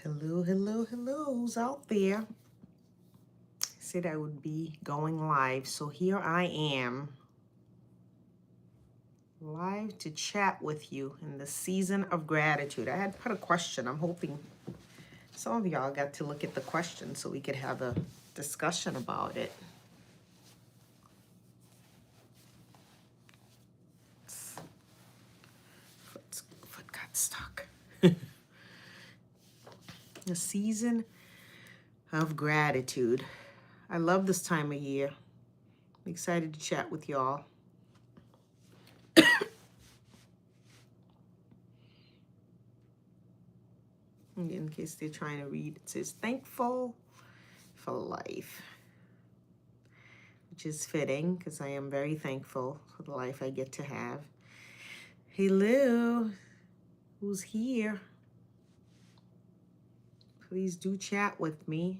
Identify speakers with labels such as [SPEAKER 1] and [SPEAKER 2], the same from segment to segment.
[SPEAKER 1] Hello, hello, hello. Who's out there? Said I would be going live. So here I am, live to chat with you in the season of gratitude. I had put a question. I'm hoping some of y'all got to look at the question so we could have a discussion about it. Foot got stuck. The season of gratitude. I love this time of year. I'm excited to chat with y'all. In case they're trying to read, it says thankful for life, which is fitting because I am very thankful for the life I get to have. Hello, who's here? Please do chat with me.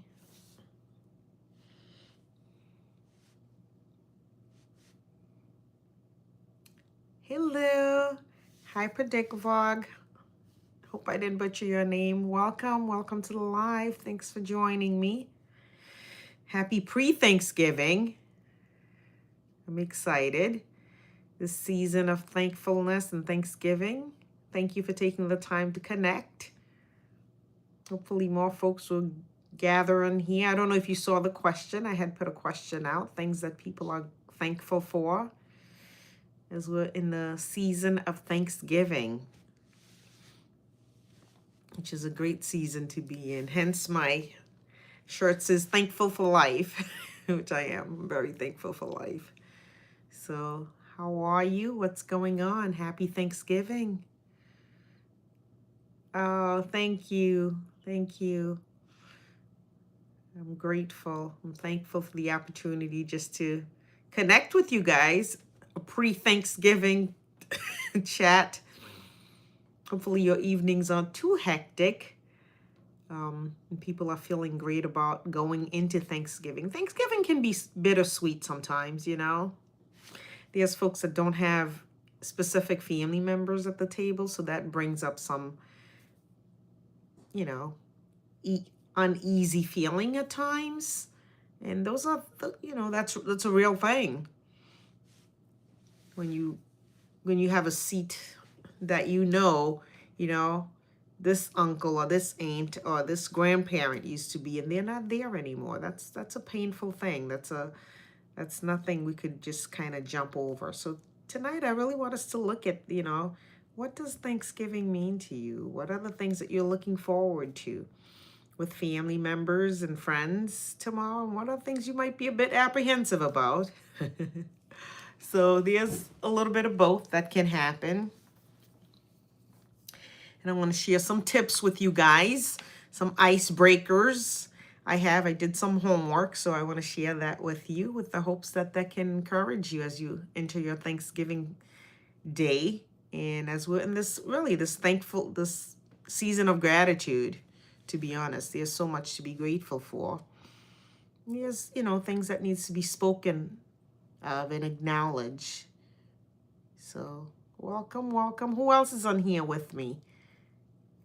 [SPEAKER 1] Hello, hi Predicvlog. Hope I didn't butcher your name. Welcome to the live. Thanks for joining me. Happy pre-Thanksgiving. I'm excited. This season of thankfulness and Thanksgiving. Thank you for taking the time to connect. Hopefully more folks will gather in here. I don't know if you saw the question. I had put a question out, things that people are thankful for as we're in the season of Thanksgiving, which is a great season to be in. Hence my shirt says thankful for life, which I am. I'm very thankful for life. So how are you? What's going on? Happy Thanksgiving. Oh, thank you. Thank you. I'm grateful. I'm thankful for the opportunity just to connect with you guys. A pre-Thanksgiving chat. Hopefully your evenings aren't too hectic. And people are feeling great about going into Thanksgiving. Thanksgiving can be bittersweet sometimes, you know. There's folks that don't have specific family members at the table, so that brings up some, you know, uneasy feeling at times. And those are, that's a real thing. When you have a seat that you know, this uncle or this aunt or this grandparent used to be, and they're not there anymore. That's a painful thing. That's nothing we could just kind of jump over. So tonight I really want us to look at, what does Thanksgiving mean to you? What are the things that you're looking forward to with family members and friends tomorrow? And what are things you might be a bit apprehensive about? So there's a little bit of both that can happen. And I want to share some tips with you guys, some icebreakers I did some homework, so I want to share that with you with the hopes that that can encourage you as you enter your Thanksgiving day. And as we're in this season of gratitude, to be honest, there's so much to be grateful for. There's, things that needs to be spoken of and acknowledged. So welcome. Who else is on here with me?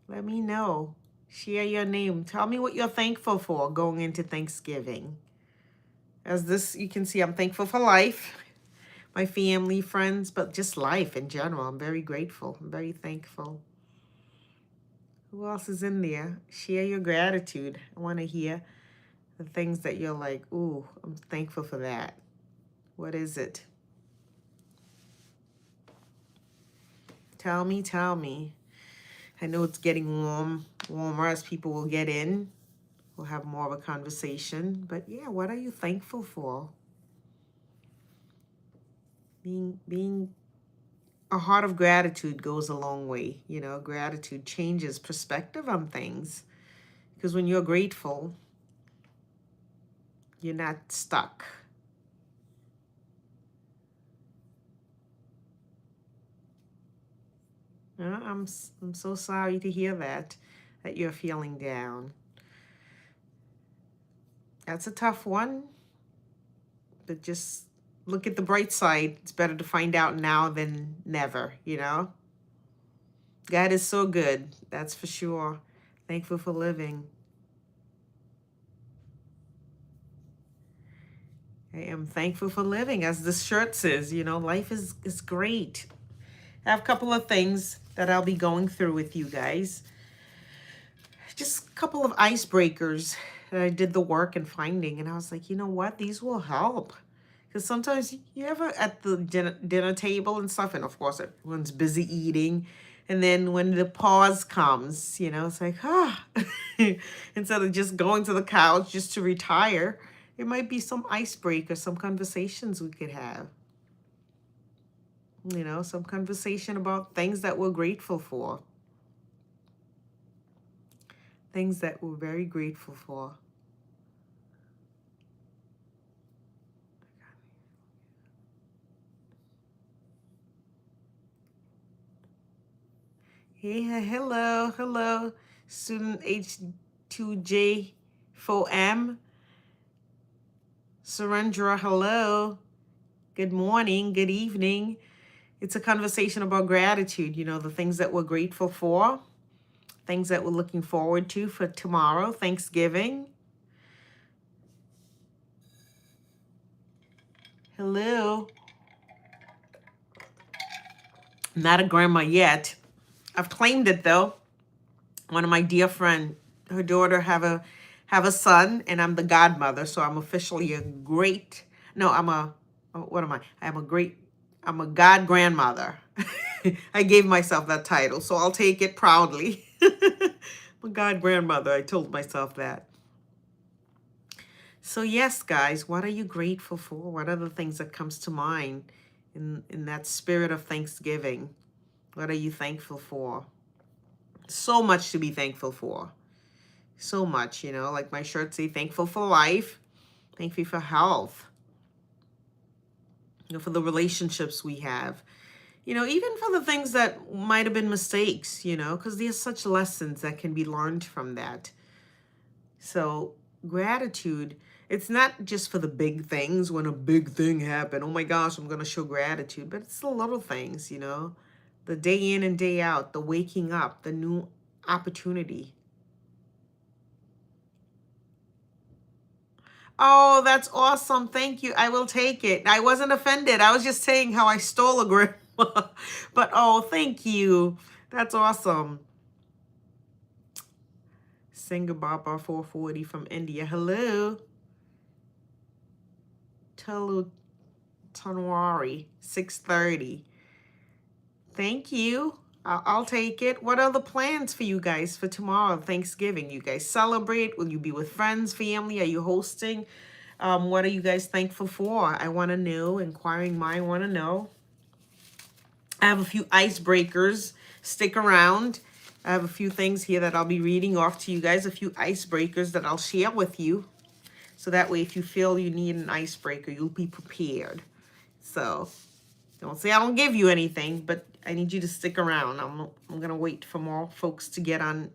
[SPEAKER 1] Let me know. Share your name. Tell me what you're thankful for going into Thanksgiving. As this, you can see, I'm thankful for life, my family, friends, but just life in general. I'm very grateful. I'm very thankful. Who else is in there? Share your gratitude. I want to hear the things that you're like, ooh, I'm thankful for that. What is it? Tell me. I know it's getting warmer as people will get in. We'll have more of a conversation. But yeah, what are you thankful for? Being a heart of gratitude goes a long way. Gratitude changes perspective on things. Because when you're grateful, you're not stuck. I'm so sorry to hear that you're feeling down. That's a tough one. But just look at the bright side. It's better to find out now than never, God is so good. That's for sure. Thankful for living. I am thankful for living. As this shirt says, life is great. I have a couple of things that I'll be going through with you guys. Just a couple of icebreakers that I did the work and finding. And I was like, you know what? These will help. Because sometimes you ever at the dinner table and stuff, and of course everyone's busy eating. And then when the pause comes, it's like, instead of just going to the couch just to retire, it might be some icebreaker, some conversations we could have. Some conversation about things that we're grateful for. Things that we're very grateful for. Hey, hello, student H2J4M. Surendra, hello. Good morning, good evening. It's a conversation about gratitude, the things that we're grateful for, things that we're looking forward to for tomorrow, Thanksgiving. Hello. Not a grandma yet. I've claimed it though. One of my dear friend, her daughter have a son, and I'm the godmother, so I'm officially I'm a god grandmother. I gave myself that title, so I'll take it proudly. I'm a god grandmother. I told myself that. So yes, guys, what are you grateful for? What are the things that comes to mind in that spirit of Thanksgiving? What are you thankful for? So much to be thankful for. So much, like my shirt say, thankful for life, thankful for health, for the relationships we have, even for the things that might have been mistakes, because there's such lessons that can be learned from that. So gratitude, it's not just for the big things. When a big thing happened, oh my gosh, I'm going to show gratitude, but it's the little things, the day in and day out, the waking up, the new opportunity. Oh, that's awesome. Thank you. I will take it. I wasn't offended. I was just saying how I stole a grandma. But oh, thank you. That's awesome. Singer Baba 440 from India. Hello. Telu Tanwari 630. Thank you. I'll take it. What are the plans for you guys for tomorrow, Thanksgiving? You guys celebrate? Will you be with friends, family? Are you hosting? What are you guys thankful for? I want to know. Inquiring mind want to know. I have a few icebreakers. Stick around. I have a few things here that I'll be reading off to you guys. A few icebreakers that I'll share with you. So that way, if you feel you need an icebreaker, you'll be prepared. So don't say I don't give you anything, but I need you to stick around. I'm going to wait for more folks to get on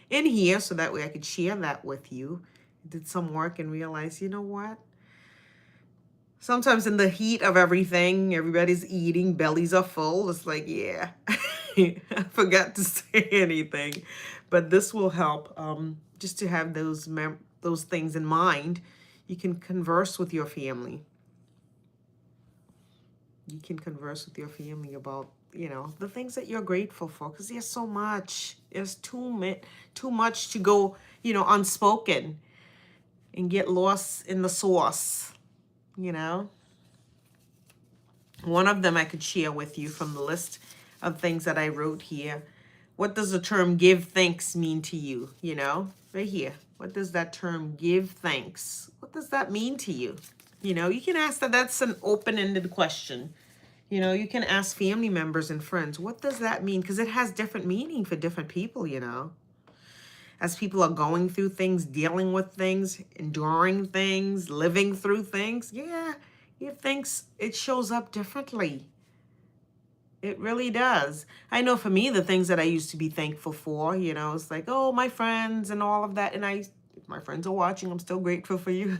[SPEAKER 1] in here so that way I could share that with you. I did some work and realized, you know what? Sometimes in the heat of everything, everybody's eating, bellies are full. It's like, yeah, I forgot to say anything. But this will help just to have those things in mind. You can converse with your family. You can converse with your family about, the things that you're grateful for, because there's so much. There's too much to go, unspoken and get lost in the sauce, One of them I could share with you from the list of things that I wrote here. What does the term give thanks mean to you? Right here. What does that term give thanks? What does that mean to you? You can ask that. That's an open-ended question. You can ask family members and friends, what does that mean? Because it has different meaning for different people, As people are going through things, dealing with things, enduring things, living through things, yeah, give thanks, it shows up differently. It really does. I know for me, the things that I used to be thankful for, it's like, oh, my friends and all of that. And if my friends are watching, I'm still grateful for you.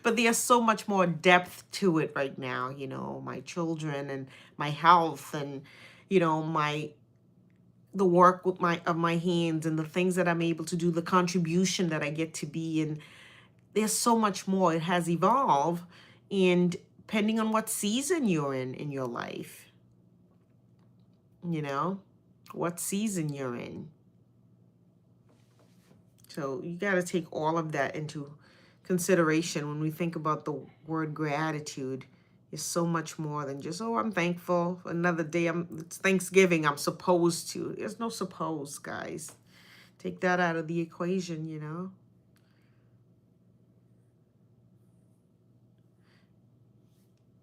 [SPEAKER 1] But there's so much more depth to it right now, my children and my health and, my the work with my hands and the things that I'm able to do, the contribution that I get to be, and there's so much more. It has evolved, and depending on what season you're in your life, you know, what season you're in. So you got to take all of that into consideration when we think about the word gratitude. Is so much more than just, oh, I'm thankful for another day. It's Thanksgiving. I'm supposed to. There's no suppose, guys. Take that out of the equation, you know.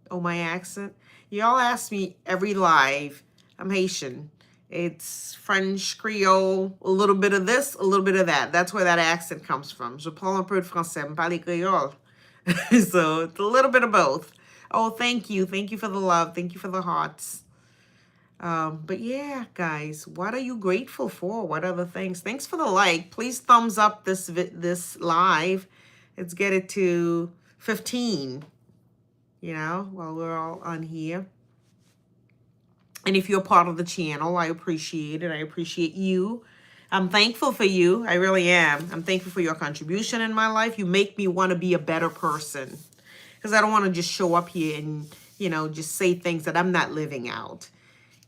[SPEAKER 1] Oh, my accent. Y'all ask me every live. I'm Haitian. It's French, Creole, a little bit of this, a little bit of that. That's where that accent comes from. Je parle un peu de français, je parle créole. So it's a little bit of both. Oh, thank you. Thank you for the love. Thank you for the hearts. But yeah, guys, what are you grateful for? What are the things? Thanks for the like. Please thumbs up this live. Let's get it to 15, you know, while we're all on here. And if you're part of the channel, I appreciate it. I appreciate you. I'm thankful for you. I really am. I'm thankful for your contribution in my life. You make me want to be a better person. Because I don't want to just show up here and, you know, just say things that I'm not living out.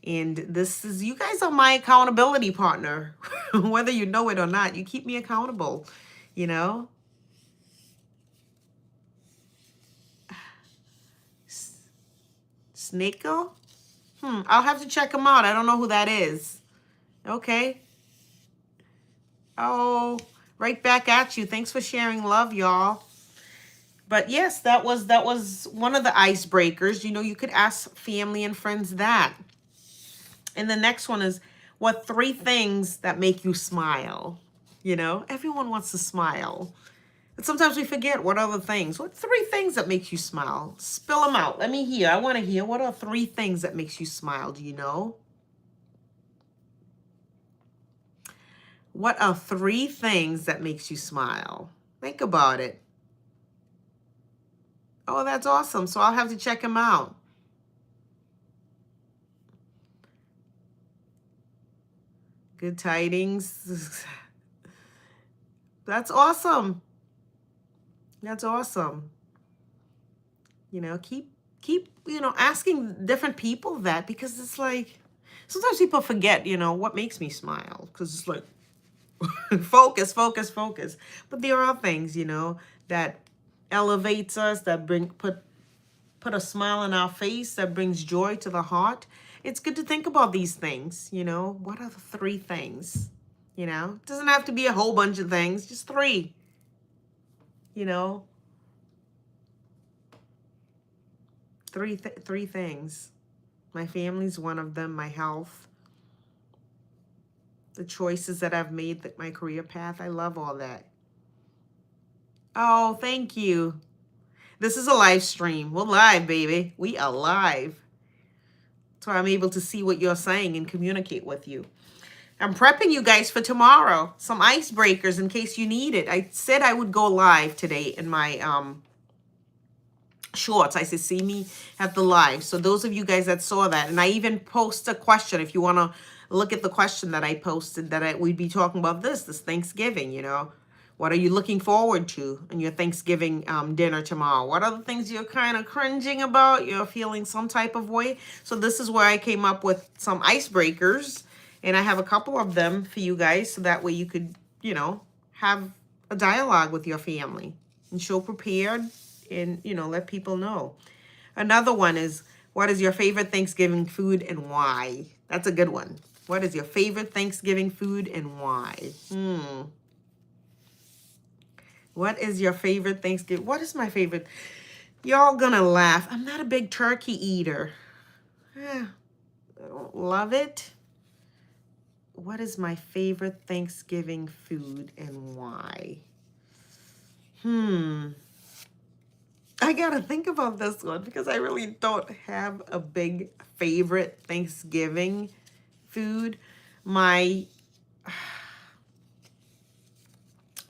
[SPEAKER 1] And this is, you guys are my accountability partner. Whether you know it or not, you keep me accountable, you know. Snako? I'll have to check him out. I don't know who that is. Okay. Oh, right back at you. Thanks for sharing love, y'all. But yes, that was one of the icebreakers. You know, you could ask family and friends that. And the next one is, what 3 things that make you smile? You know, everyone wants to smile. But sometimes we forget what other things. What 3 things that make you smile? Spill them out. Let me hear. I want to hear. What are 3 things that makes you smile? Do you know? What are 3 things that makes you smile? Think about it. Oh, that's awesome. So I'll have to check him out. Good tidings. That's awesome. That's awesome. You know, keep, you know, asking different people that, because it's like, sometimes people forget, you know, what makes me smile. Because it's like, focus, focus, focus. But there are things, you know, that elevates us, that put a smile on our face, that brings joy to the heart. It's good to think about these things, you know. What are the 3 things? You know, it doesn't have to be a whole bunch of things, just 3. You know, 3 things. My family's one of them, my health, the choices that I've made, that my career path. I love all that. Oh, thank you. This is a live stream. We're live, baby. We are live. So I'm able to see what you're saying and communicate with you. I'm prepping you guys for tomorrow. Some icebreakers in case you need it. I said I would go live today in my shorts. I said, see me at the live. So those of you guys that saw that, and I even post a question if you want to look at the question that I posted, that we'd be talking about this Thanksgiving, you know. What are you looking forward to in your Thanksgiving dinner tomorrow? What are the things you're kind of cringing about? You're feeling some type of way? So this is where I came up with some icebreakers. And I have a couple of them for you guys. So that way you could, you know, have a dialogue with your family. And show prepared and, you know, let people know. Another one is, what is your favorite Thanksgiving food and why? That's a good one. What is your favorite Thanksgiving food and why? What is your favorite Thanksgiving? What is my favorite? Y'all gonna laugh. I'm not a big turkey eater. I don't love it. What is my favorite Thanksgiving food and why? I gotta think about this one because I really don't have a big favorite Thanksgiving food. My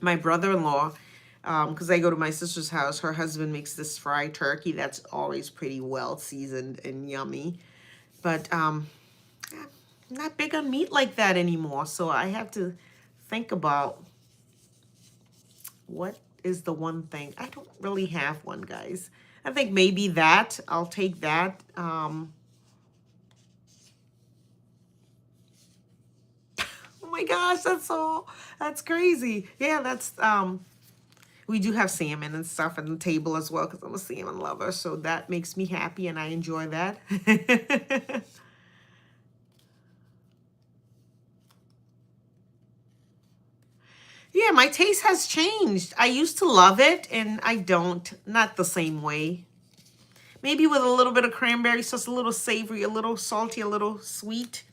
[SPEAKER 1] brother-in-law, because I go to my sister's house, her husband makes this fried turkey that's always pretty well seasoned and yummy. But I'm not big on meat like that anymore. So I have to think about what is the one thing. I don't really have one, guys. I think maybe that. I'll take that. Oh my gosh, that's crazy. Yeah, we do have salmon and stuff on the table as well because I'm a salmon lover. So that makes me happy and I enjoy that. Yeah, my taste has changed. I used to love it and I don't, not the same way. Maybe with a little bit of cranberry sauce, a little savory, a little salty, a little sweet.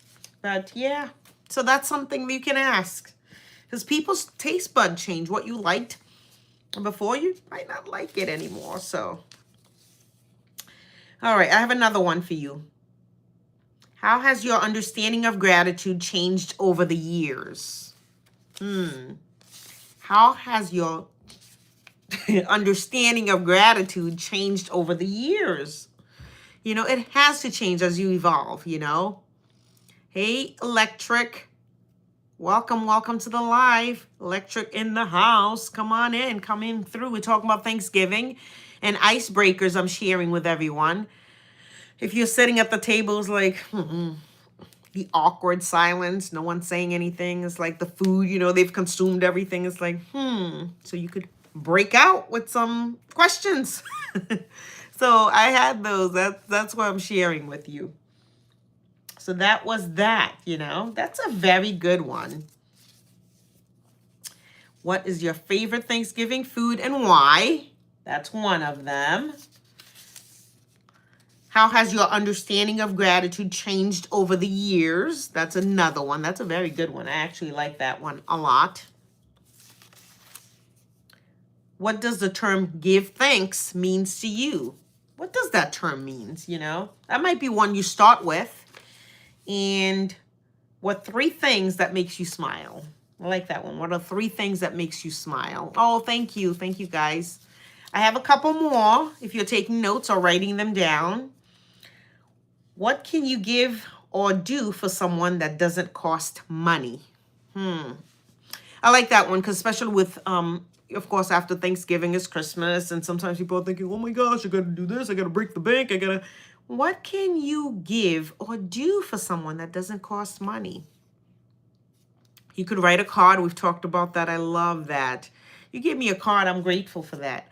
[SPEAKER 1] But yeah, so that's something you can ask. Because people's taste bud change. What you liked before, you might not like it anymore. So, all right, I have another one for you. How has your understanding of gratitude changed over the years? How has your understanding of gratitude changed over the years? You know, it has to change as you evolve, you know. Hey, Electric. Welcome to the live. Electric in the house. Come on in. Come in through. We're talking about Thanksgiving and icebreakers I'm sharing with everyone. If you're sitting at the tables like the awkward silence, no one's saying anything. It's like the food, you know, they've consumed everything. It's like, So you could break out with some questions. So I had those. That's what I'm sharing with you. So that was that, you know. That's a very good one. What is your favorite Thanksgiving food and why? That's one of them. How has your understanding of gratitude changed over the years? That's another one. That's a very good one. I actually like that one a lot. What does the term give thanks means to you? What does that term means, you know? That might be one you start with. And what 3 things that makes you smile? I like that one. What are 3 things that makes you smile? Oh, thank you. Thank you, guys. I have a couple more if you're taking notes or writing them down. What can you give or do for someone that doesn't cost money? I like that one because especially with, of course, after Thanksgiving is Christmas. And sometimes people are thinking, oh my gosh, I got to do this. I got to break the bank. What can you give or do for someone that doesn't cost money? You could write a card. We've talked about that. I love that. You give me a card. I'm grateful for that.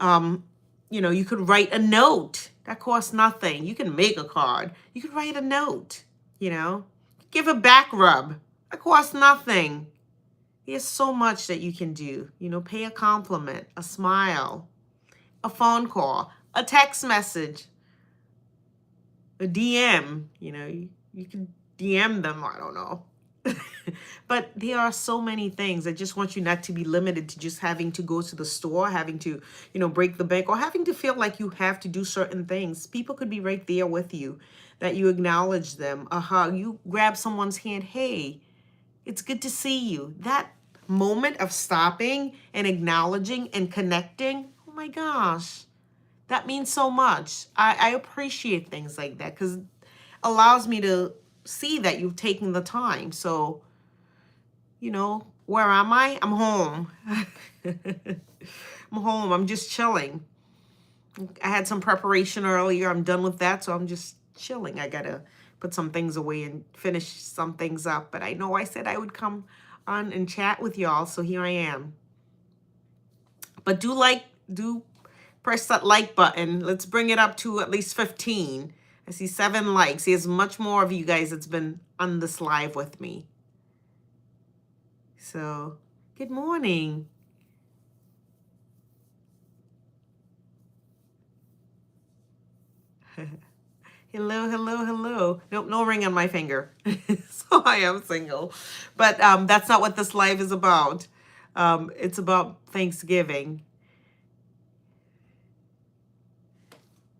[SPEAKER 1] You know, you could write a note. That costs nothing. You can make a card. You could write a note, you know. Give a back rub. That costs nothing. There's so much that you can do. You know, pay a compliment, a smile, a phone call, a text message, a DM. You know, you can DM them. I don't know. But there are so many things. I just want you not to be limited to just having to go to the store, having to, you know, break the bank, or having to feel like you have to do certain things. People could be right there with you, that you acknowledge them, a hug, you grab someone's hand. Hey, it's good to see you. That moment of stopping and acknowledging and connecting, oh my gosh, that means so much. I appreciate things like that because it allows me to see that you've taken the time. So, you know, where am I? I'm home. I'm home. I'm just chilling. I had some preparation earlier. I'm done with that. So I'm just chilling. I got to put some things away and finish some things up. But I know I said I would come on and chat with y'all. So here I am. But do press that like button. Let's bring it up to at least 15. I see 7 likes. There's much more of you guys that's been on this live with me. So, good morning. Hello. Nope, no ring on my finger. So I am single. But that's not what this live is about. It's about Thanksgiving.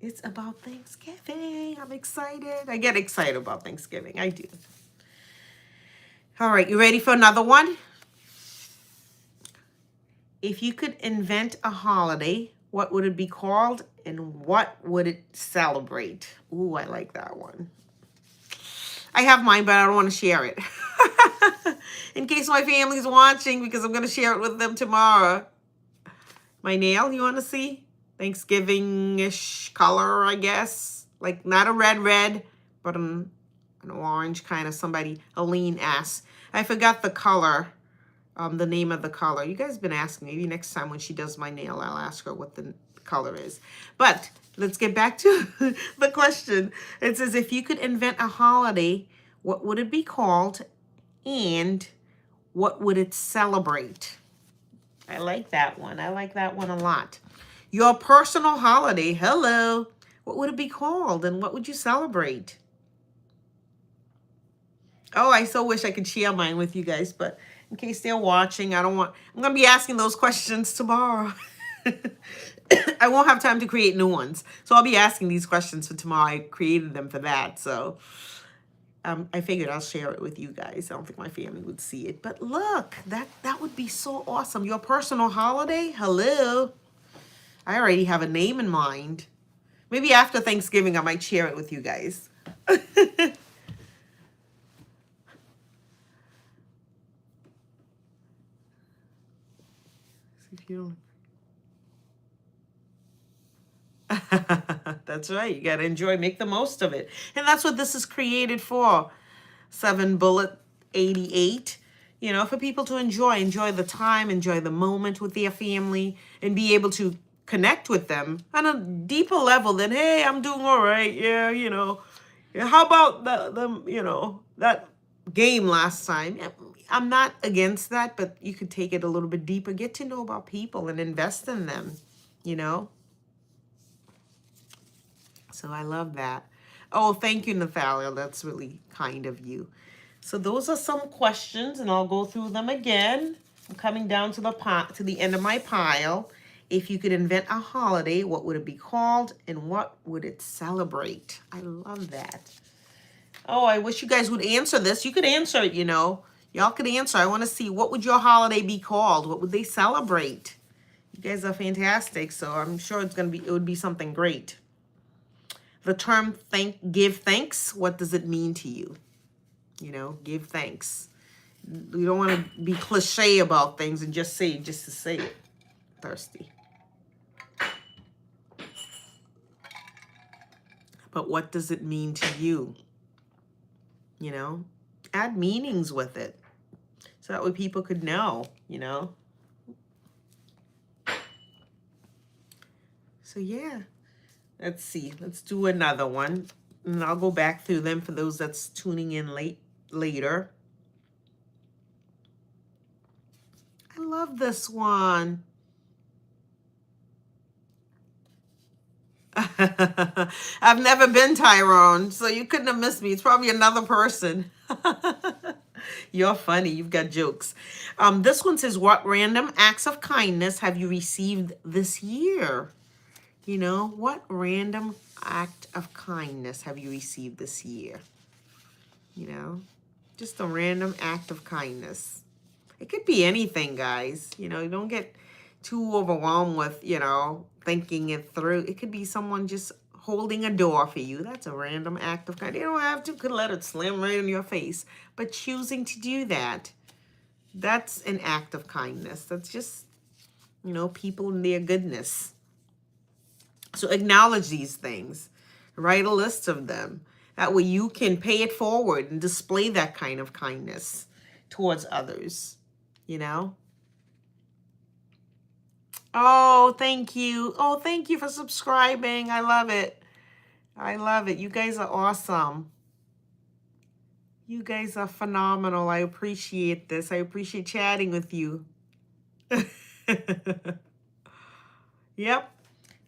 [SPEAKER 1] It's about Thanksgiving. I'm excited. I get excited about Thanksgiving. I do. All right, you ready for another one? If you could invent a holiday, what would it be called and what would it celebrate? Ooh, I like that one. I have mine, but I don't want to share it. In case my family's watching, because I'm going to share it with them tomorrow. My nail, you want to see? Thanksgiving-ish color, I guess. Like, not a red, but an orange kind of somebody. Aline asked. I forgot the color, the name of the color. You guys been asking. Maybe next time when she does my nail, I'll ask her what the color is. But let's get back to the question. It says, if you could invent a holiday, what would it be called? And what would it celebrate? I like that one. I like that one a lot. Your personal holiday. Hello. What would it be called? And what would you celebrate? Oh, I so wish I could share mine with you guys, but in case they're watching, I'm going to be asking those questions tomorrow. I won't have time to create new ones. So I'll be asking these questions for tomorrow. I created them for that. So I figured I'll share it with you guys. I don't think my family would see it. But look, that would be so awesome. Your personal holiday? Hello. I already have a name in mind. Maybe after Thanksgiving, I might share it with you guys. That's right. You got to enjoy, make the most of it. And that's what this is created for. 7 Bullet 88. You know, for people to enjoy the time, enjoy the moment with their family, and be able to connect with them on a deeper level than, hey, I'm doing all right. Yeah, you know. How about that game last time? I'm not against that, but you could take it a little bit deeper. Get to know about people and invest in them, you know. So I love that. Oh, thank you, Nathalia. That's really kind of you. So those are some questions, and I'll go through them again. I'm coming down to the end of my pile. If you could invent a holiday, what would it be called, and what would it celebrate? I love that. Oh, I wish you guys would answer this. You could answer it, you know. Y'all could answer. I want to see, what would your holiday be called? What would they celebrate? You guys are fantastic, so I'm sure it would be something great. The term give thanks, what does it mean to you? You know, give thanks. You don't want to be cliche about things and just say it just to say it. Thirsty. But what does it mean to you? You know, add meanings with it. So that way people could know, you know. So yeah. Let's see. Let's do another one. And I'll go back through them for those that's tuning in later. I love this one. I've never been Tyrone, so you couldn't have missed me. It's probably another person. You're funny. You've got jokes. This one says, what random acts of kindness have you received this year? You know, what random act of kindness have you received this year? You know, just a random act of kindness. It could be anything, guys. You know, you don't get too overwhelmed with, you know, thinking it through. It could be someone just holding a door for you. That's a random act of kindness. You don't have to, could let it slam right in your face. But choosing to do that, that's an act of kindness. That's just, you know, people and their goodness. So acknowledge these things. Write a list of them. That way you can pay it forward and display that kind of kindness towards others, you know? Oh, thank you. Oh, thank you for subscribing. I love it. I love it. You guys are awesome. You guys are phenomenal. I appreciate this. I appreciate chatting with you. Yep.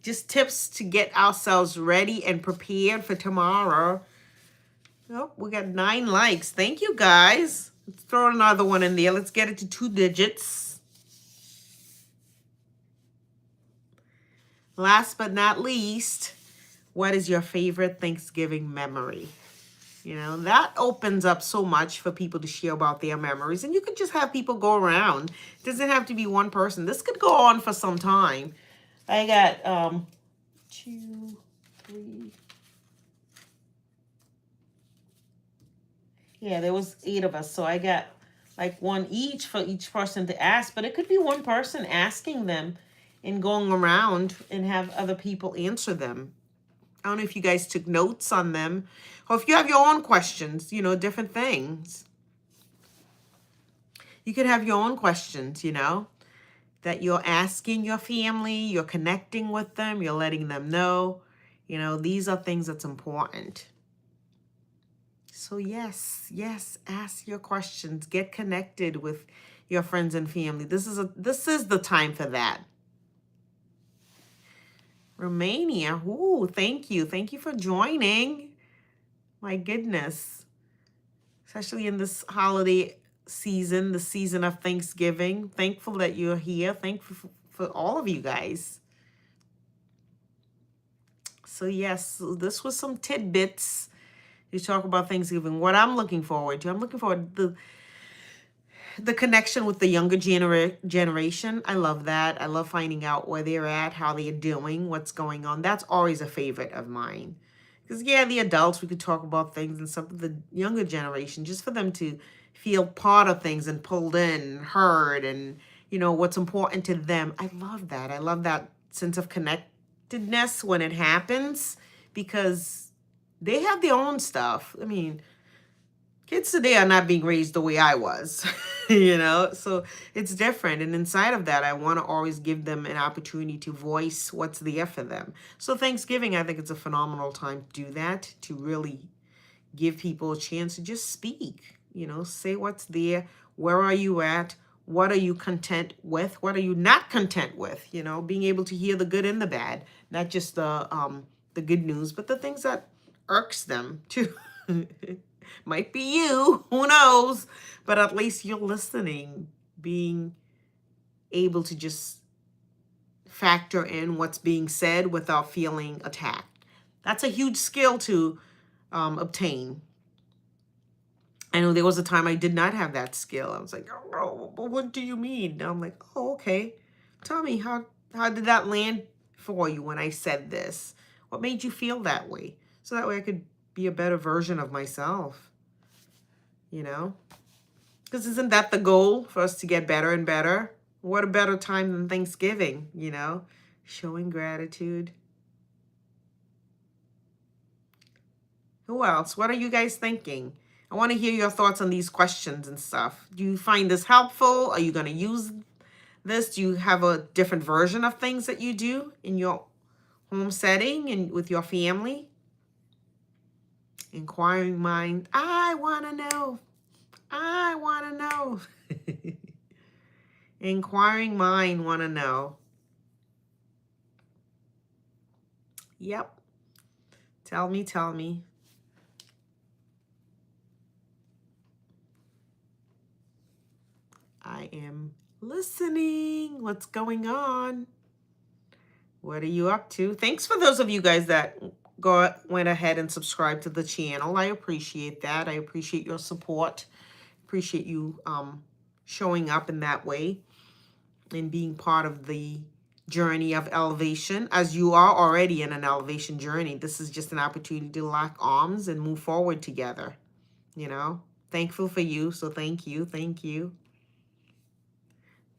[SPEAKER 1] Just tips to get ourselves ready and prepared for tomorrow. Oh, we got 9 likes. Thank you, guys. Let's throw another one in there. Let's get it to 2 digits. Last but not least, what is your favorite Thanksgiving memory? You know, that opens up so much for people to share about their memories. And you could just have people go around. It doesn't have to be one person. This could go on for some time. I got 2, 3. Yeah, there was 8 of us, so I got like one each for each person to ask, but it could be one person asking them and going around and have other people answer them. I don't know if you guys took notes on them or if you have your own questions, different things. You could have your own questions, that you're asking your family, you're connecting with them, you're letting them know. These are things that's important. So yes, yes, ask your questions, get connected with your friends and family. This is the time for that. Romania. Ooh, thank you. Thank you for joining. My goodness. Especially in this holiday season, the season of Thanksgiving. Thankful that you're here. Thankful for all of you guys. So yes, this was some tidbits. You talk about Thanksgiving. What I'm looking forward to. I'm looking forward to the connection with the younger generation. I love that. I love finding out where they're at, how they're doing, what's going on. That's always a favorite of mine. Because, yeah, the adults, we could talk about things and some of the younger generation, just for them to feel part of things and pulled in and heard and, what's important to them. I love that. I love that sense of connectedness when it happens because they have their own stuff. I mean, kids today are not being raised the way I was, so it's different. And inside of that, I want to always give them an opportunity to voice what's there for them. So Thanksgiving, I think it's a phenomenal time to do that, to really give people a chance to just speak, say what's there. Where are you at? What are you content with? What are you not content with? Being able to hear the good and the bad, not just the good news, but the things that irks them too. Might be you, who knows? But at least you're listening, being able to just factor in what's being said without feeling attacked. That's a huge skill to obtain. I know there was a time I did not have that skill. I was like, oh, what do you mean? And I'm like, oh, okay. Tell me, how did that land for you when I said this? What made you feel that way? So that way I could be a better version of myself. Because isn't that the goal, for us to get better and better? What a better time than Thanksgiving, showing gratitude. Who else? What are you guys thinking? I want to hear your thoughts on these questions and stuff. Do you find this helpful? Are you going to use this? Do you have a different version of things that you do in your home setting and with your family? Inquiring mind. I want to know. I want to know. Inquiring mind want to know. Yep. Tell me, tell me. I am listening. What's going on? What are you up to? Thanks for those of you guys that went ahead and subscribed to the channel. I appreciate that. I appreciate your support. Appreciate you showing up in that way and being part of the journey of elevation. As you are already in an elevation journey, this is just an opportunity to lock arms and move forward together. Thankful for you. So thank you. Thank you.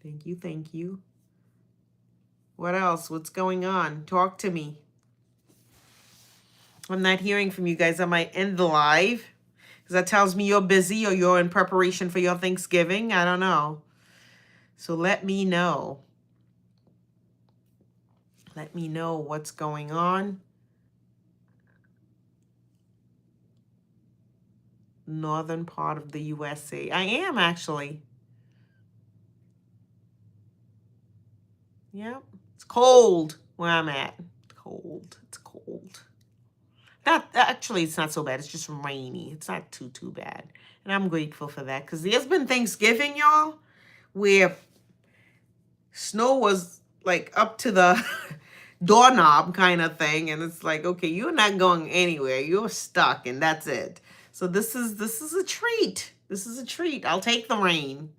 [SPEAKER 1] Thank you. Thank you. What else? What's going on? Talk to me. I'm not hearing from you guys. I might end the live because that tells me you're busy or you're in preparation for your Thanksgiving. I don't know. So let me know. Let me know what's going on. Northern part of the USA. I am actually. Yep. It's cold where I'm at. Cold. It's cold. Actually, it's not so bad. It's just rainy. It's not too bad. And I'm grateful for that because there's been Thanksgiving, y'all, where snow was like up to the doorknob kind of thing. And it's like, okay, you're not going anywhere. You're stuck and that's it. So this is a treat. This is a treat. I'll take the rain.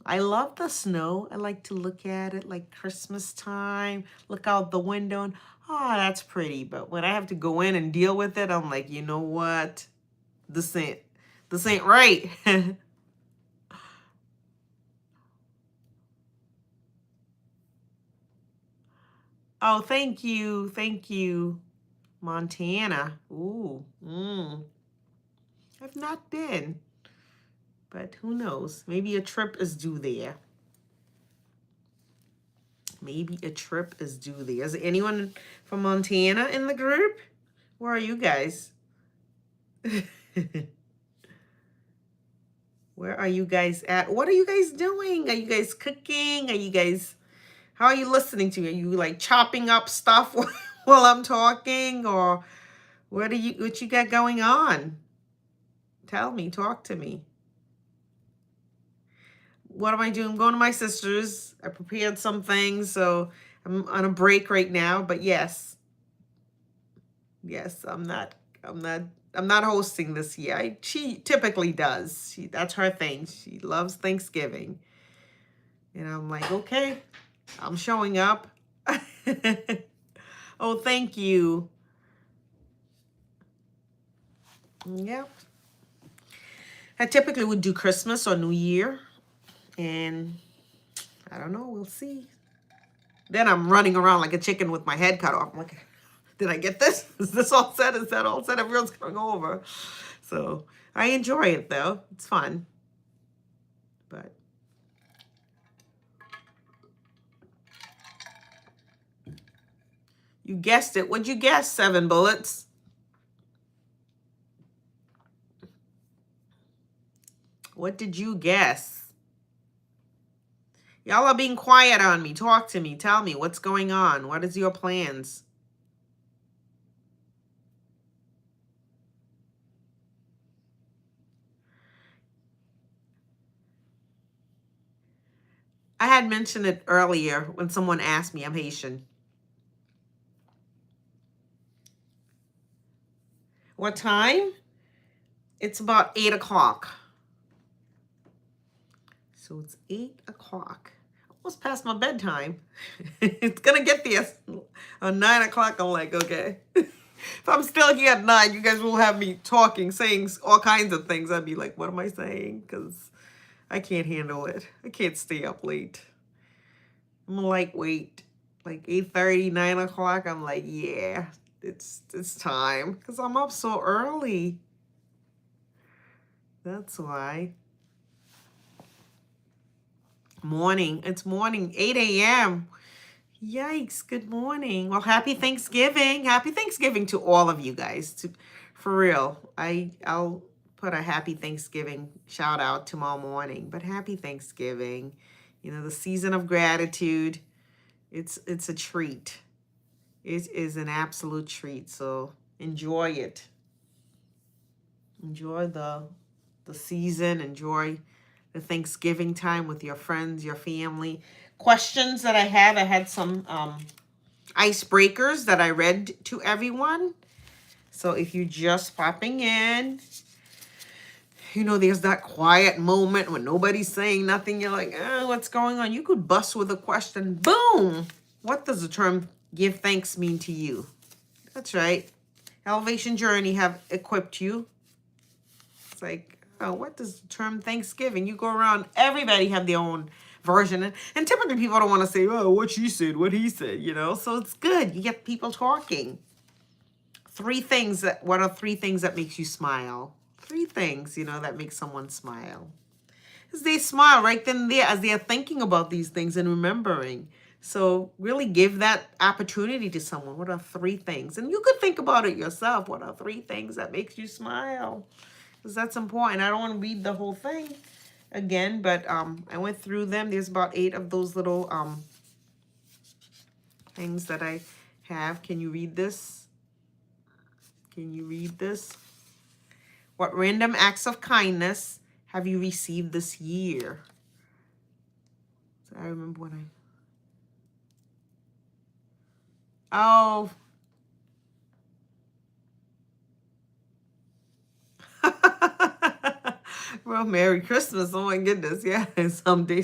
[SPEAKER 1] I love the snow. I like to look at it like Christmas time, look out the window and, oh, that's pretty. But when I have to go in and deal with it, I'm like, you know what? The This ain't right. Oh, thank you. Thank you. Montana. Ooh. I've not been, but who knows? Maybe a trip is due there. Maybe a trip is due there. Is there anyone from Montana in the group? Where are you guys? Where are you guys at? What are you guys doing? Are you guys cooking? How are you listening to me? Are you like chopping up stuff while I'm talking? Or what you got going on? Tell me, talk to me. What am I doing? I'm going to my sister's. I prepared some things, so I'm on a break right now. But yes, I'm not hosting this year. She typically does. That's her thing. She loves Thanksgiving. And I'm like, okay, I'm showing up. Oh, thank you. Yep. I typically would do Christmas or New Year. And I don't know, we'll see. Then I'm running around like a chicken with my head cut off. I'm like, did I get this? Is this all set? Is that all set? Everyone's coming over. So I enjoy it though. It's fun. But you guessed it. What'd you guess, 7 bullets? What did you guess? Y'all are being quiet on me. Talk to me. Tell me what's going on. What is your plans? I had mentioned it earlier when someone asked me. I'm Haitian. What time? It's about 8 o'clock. So it's 8 o'clock. Almost past my bedtime. It's going to get there. On 9 o'clock, I'm like, okay. If I'm still here at 9, you guys will have me talking, saying all kinds of things. I'd be like, what am I saying? Because I can't handle it. I can't stay up late. I'm a lightweight. Like 8:30, 9 o'clock, I'm like, yeah, it's time. Because I'm up so early. That's why. Morning. It's morning, 8 a.m. Yikes. Good morning. Well, happy Thanksgiving. Happy Thanksgiving to all of you guys. For real. I'll put a happy Thanksgiving shout out tomorrow morning. But happy Thanksgiving. You know, the season of gratitude. It's a treat. It is an absolute treat. So enjoy it. Enjoy the season. Enjoy the Thanksgiving time with your friends, your family. Questions that I had some icebreakers that I read to everyone. So if you're just popping in, you know, there's that quiet moment when nobody's saying nothing. You're like, what's going on? You could bust with a question. Boom! What does the term give thanks mean to you? That's right. Elevation Journey have equipped you. It's like, oh, what does the term Thanksgiving? You go around, everybody have their own version. And typically people don't want to say, oh, what she said, what he said, you know? So it's good. You get people talking. What are 3 things that makes you smile? 3 things, you know, that make someone smile. Because they smile right then and there as they're thinking about these things and remembering. So really give that opportunity to someone. What are 3 things? And you could think about it yourself. What are 3 things that makes you smile? Because that's important. I don't want to read the whole thing again, but I went through them. There's about 8 of those little things that I have. Can you read this? Can you read this? What random acts of kindness have you received this year? So I remember when oh. Well, Merry Christmas. Oh my goodness. Yeah, someday.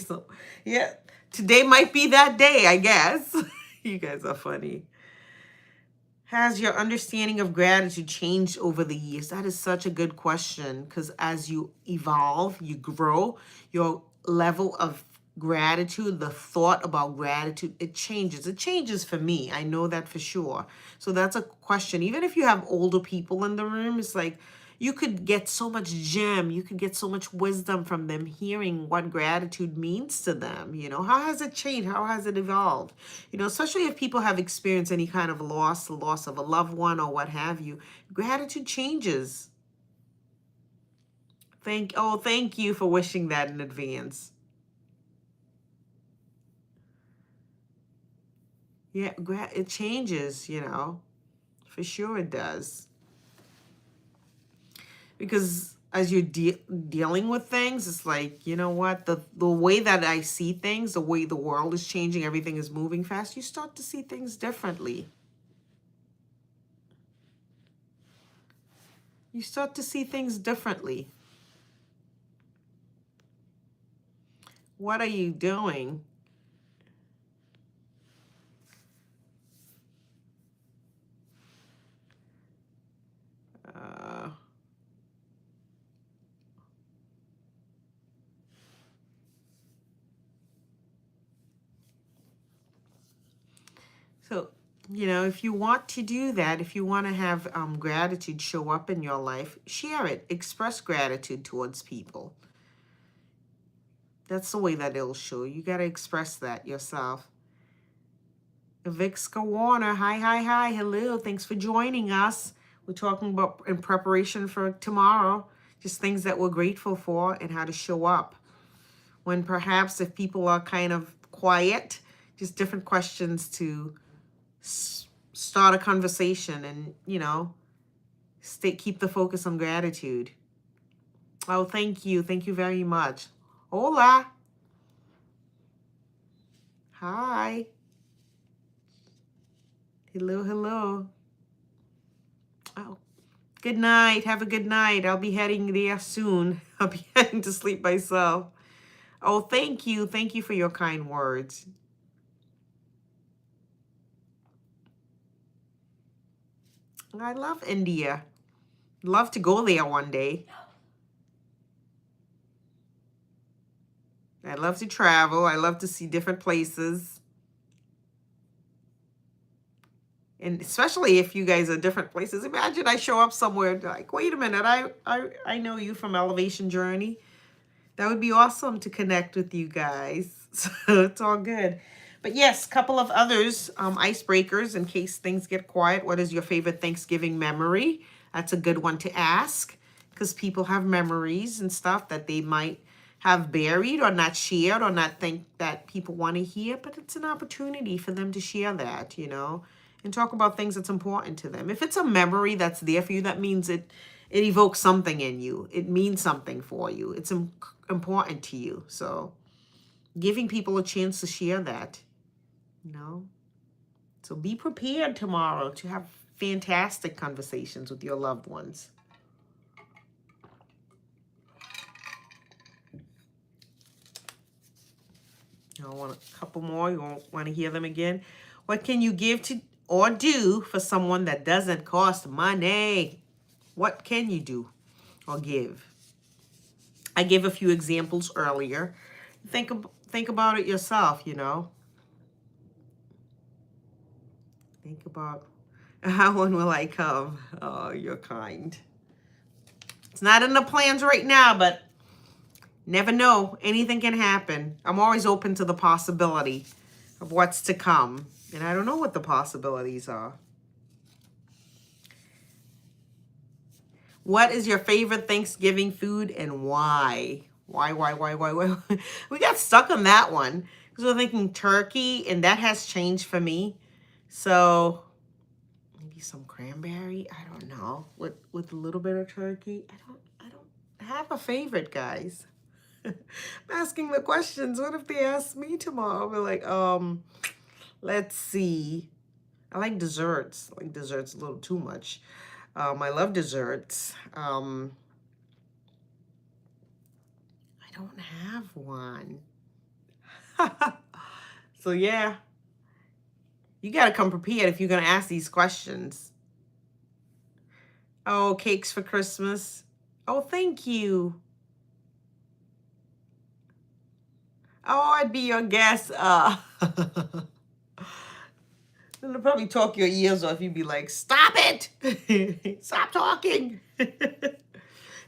[SPEAKER 1] Yeah, today might be that day, I guess. You guys are funny. Has your understanding of gratitude changed over the years? That is such a good question, because as you evolve, you grow, your level of gratitude, the thought about gratitude, it changes. It changes for me. I know that for sure. So that's a question. Even if you have older people in the room, it's like you could get so much gem, you could get so much wisdom from them hearing what gratitude means to them. How has it changed? How has it evolved? Especially if people have experienced any kind of loss, the loss of a loved one or what have you, gratitude changes. Thank you for wishing that in advance. Yeah, it changes, for sure it does. Because as you're dealing with things, it's like, you know what, the way that I see things, the way the world is changing, everything is moving fast, you start to see things differently. You start to see things differently. What are you doing? Uh, so, if you want to do that, if you want to have gratitude show up in your life, share it. Express gratitude towards people. That's the way that it'll show. You got to express that yourself. Vixka Warner, hi, hello. Thanks for joining us. We're talking about in preparation for tomorrow, just things that we're grateful for and how to show up. When perhaps if people are kind of quiet, just different questions to start a conversation and, keep the focus on gratitude. Oh, thank you. Thank you very much. Hola. Hi. Hello. Oh, good night. Have a good night. I'll be heading there soon. I'll be heading to sleep myself. Oh, thank you. Thank you for your kind words. I love India. Love to go there one day. I love to travel. I love to see different places. And especially if you guys are different places. Imagine I show up somewhere like, wait a minute, I know you from Elevation Journey. That would be awesome to connect with you guys. So it's all good. But yes, couple of others, icebreakers in case things get quiet. What is your favorite Thanksgiving memory? That's a good one to ask because people have memories and stuff that they might have buried or not shared or not think that people want to hear. But it's an opportunity for them to share that, and talk about things that's important to them. If it's a memory that's there for you, that means it evokes something in you. It means something for you. It's important to you. So giving people a chance to share that, So be prepared tomorrow to have fantastic conversations with your loved ones. I want a couple more. You won't want to hear them again. What can you give to or do for someone that doesn't cost money? What can you do or give? I gave a few examples earlier. Think about it yourself, Think about how when will I come? Oh, you're kind. It's not in the plans right now, but never know. Anything can happen. I'm always open to the possibility of what's to come. And I don't know what the possibilities are. What is your favorite Thanksgiving food and why? Why? We got stuck on that one because we're thinking turkey, and that has changed for me. So maybe some cranberry. I don't know. With a little bit of turkey. I don't have a favorite, guys. I'm asking the questions. What if they ask me tomorrow? We're like, let's see. I like desserts. I like desserts a little too much. I love desserts. I don't have one. So yeah, You got to come prepared if you're going to ask these questions. Oh, cakes for Christmas. Oh, thank you. Oh, I'd be your guest. They'll probably talk your ears off. You'd be like, stop it. Stop talking.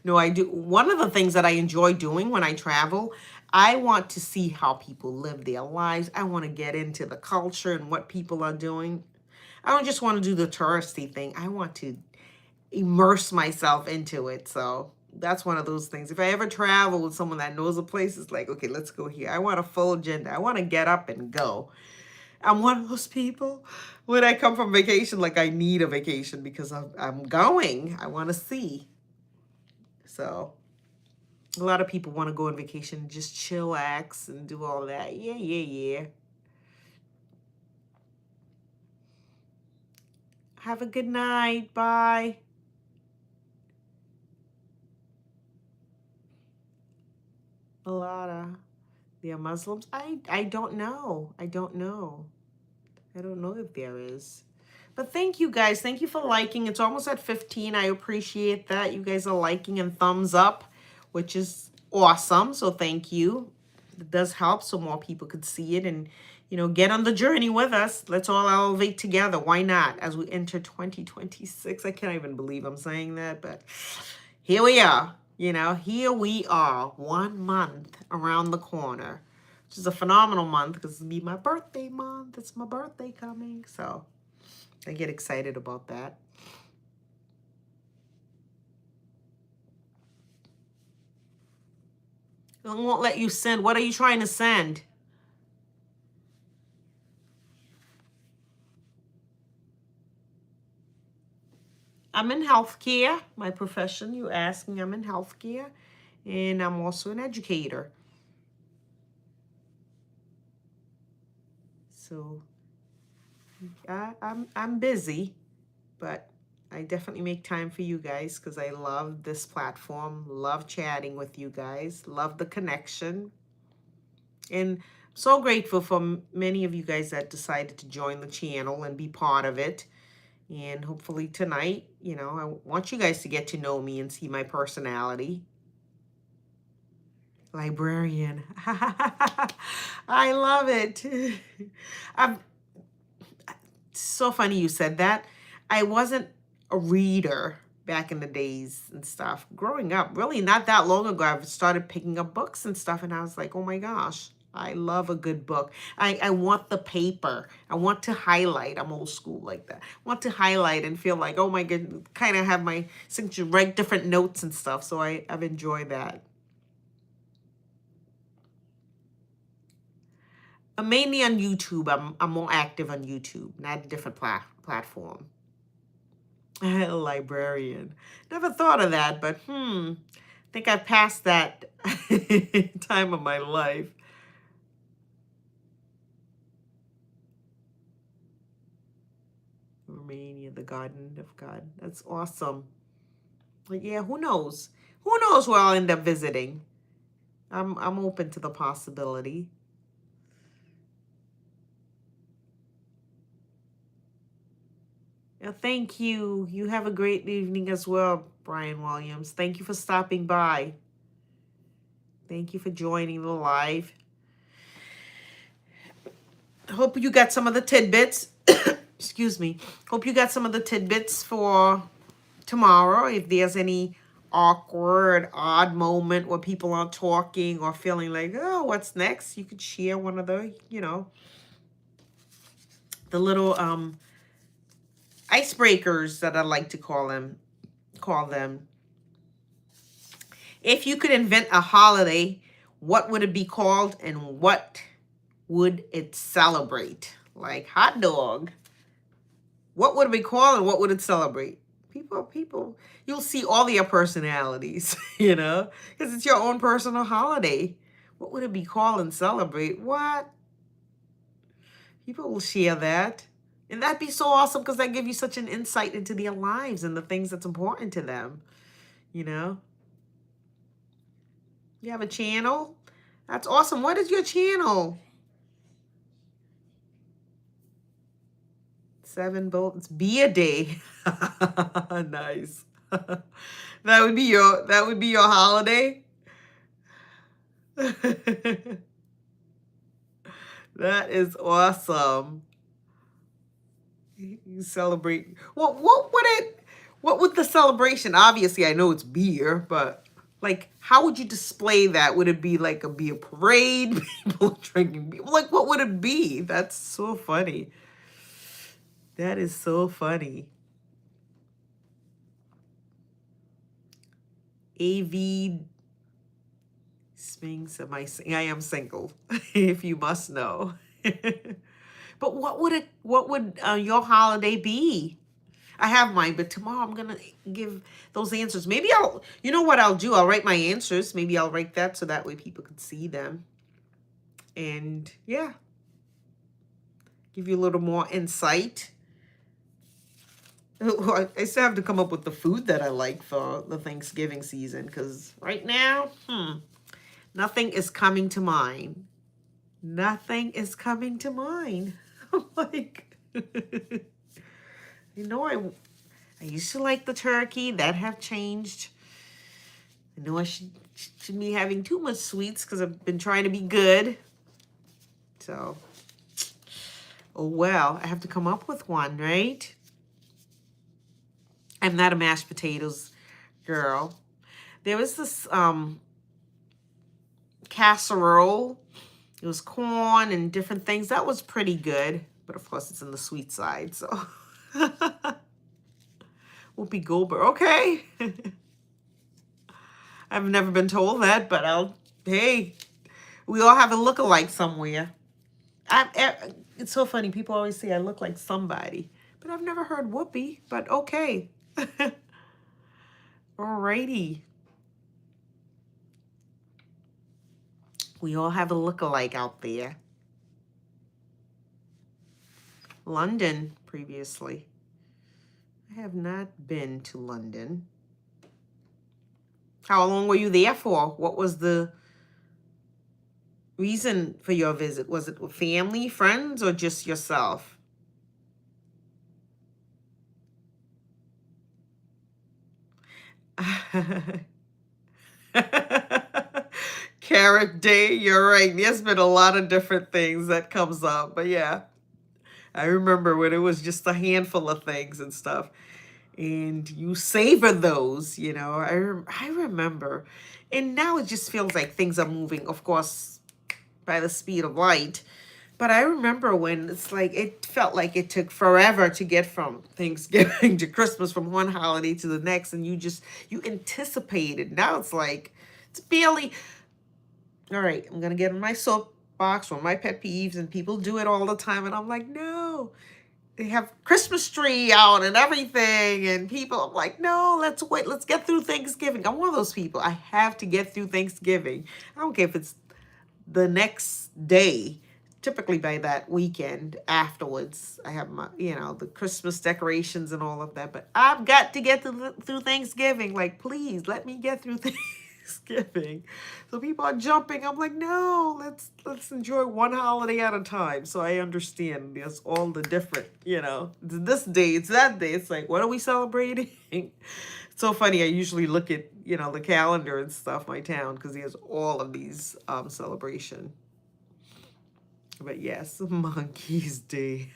[SPEAKER 1] No, I do. One of the things that I enjoy doing when I travel, I want to see how people live their lives. I want to get into the culture and what people are doing. I don't just want to do the touristy thing. I want to immerse myself into it. So that's one of those things. If I ever travel with someone that knows a place, it's like, okay, let's go here. I want a full agenda. I want to get up and go. I'm one of those people when I come from vacation, like I need a vacation because I'm going. I want to see. So a lot of people want to go on vacation and just chillax and do all that. Yeah, yeah, yeah. Have a good night. Bye. A lot of they're Muslims. I don't know. I don't know. I don't know if there is. But thank you guys. Thank you for liking. It's almost at 15. I appreciate that. You guys are liking and thumbs up, which is awesome. So thank you. It does help so more people could see it and, get on the journey with us. Let's all elevate together. Why not? As we enter 2026. I can't even believe I'm saying that, but here we are. Here we are, 1 month around the corner, which is a phenomenal month because it'll be my birthday month. It's my birthday coming. So I get excited about that. It won't let you send. What are you trying to send? I'm in healthcare, my profession. You asking, I'm in healthcare, and I'm also an educator. So I'm busy, but I definitely make time for you guys because I love this platform, love chatting with you guys, love the connection. And so grateful for many of you guys that decided to join the channel and be part of it. And hopefully tonight, I want you guys to get to know me and see my personality. Librarian. I love it. I'm so funny you said that. I wasn't a reader back in the days and stuff. Growing up, really not that long ago, I started picking up books and stuff, and I was like, oh my gosh, I love a good book. I want the paper. I want to highlight. I'm old school like that. I want to highlight and feel like, oh my god, kind of have my signature, write different notes and stuff. So I've enjoyed that. Mainly on YouTube. I'm more active on YouTube, not a different platform. Librarian. Never thought of that, but I think I passed that time of my life. Romania, the Garden of God. That's awesome. But yeah, who knows? Who knows where I'll end up visiting? I'm open to the possibility. Thank you. You have a great evening as well, Brian Williams. Thank you for stopping by. Thank you for joining the live. Hope you got some of the tidbits. Excuse me. Hope you got some of the tidbits for tomorrow. If there's any awkward, odd moment where people aren't talking or feeling like, oh, what's next? You could share one of the, the little icebreakers that I like to call them. If you could invent a holiday, what would it be called and what would it celebrate? Like hot dog. What would it be called and what would it celebrate? People, you'll see all their personalities, because it's your own personal holiday. What would it be called and celebrate? What? People will share that. And that'd be so awesome because that give you such an insight into their lives and the things that's important to them, you know? You have a channel? That's awesome. What is your channel? 7 bullets. Beer day. Nice. That would be your holiday. That is awesome. You celebrate. What would the celebration? Obviously, I know it's beer, but like, how would you display that? Would it be like a beer parade? People drinking beer? Like, what would it be? That's so funny. That is so funny. AV Sphinx, I am single, if you must know. But what would your holiday be? I have mine, but tomorrow I'm gonna give those answers. Maybe you know what I'll do? I'll write my answers. Maybe I'll write that so that way people can see them. And yeah, give you a little more insight. I still have to come up with the food that I like for the Thanksgiving season, because right now, nothing is coming to mind. Nothing is coming to mind. I'm like, you know, I used to like the turkey. That have changed. I know I shouldn't be having too much sweets because I've been trying to be good. So, oh well, I have to come up with one, right? I'm not a mashed potatoes girl. There was this casserole. It was corn and different things. That was pretty good, but of course it's on the sweet side. So, Whoopi Goldberg. Okay. I've never been told that, but hey, we all have a look-alike somewhere. It's so funny. People always say I look like somebody, but I've never heard Whoopi, but okay. Alrighty. We all have a look-alike out there. London previously. I have not been to London. How long were you there for? What was the reason for your visit? Was it with family, friends, or just yourself? Carrot Day, you're right. There's been a lot of different things that comes up, but yeah, I remember when it was just a handful of things and stuff, and you savor those. I remember, and now it just feels like things are moving, of course, by the speed of light. But I remember when it's like it felt like it took forever to get from Thanksgiving to Christmas, from one holiday to the next, and you anticipated. Now it's like it's barely. All right, I'm gonna get in my soapbox or my pet peeves, and people do it all the time, and I'm like, no. They have Christmas tree out and everything, and people, I'm like, no, let's wait, let's get through Thanksgiving. I'm one of those people. I have to get through Thanksgiving. I don't care if it's the next day. Typically by that weekend afterwards, I have the Christmas decorations and all of that. But I've got to get through Thanksgiving. Like, please let me get through Thanksgiving. So people are jumping. I'm like, no, let's enjoy one holiday at a time. So I understand there's all the different, this day, it's that day. It's like, what are we celebrating? It's so funny. I usually look at, the calendar and stuff, my town, because there's all of these celebration. But yes, Monkeys Day.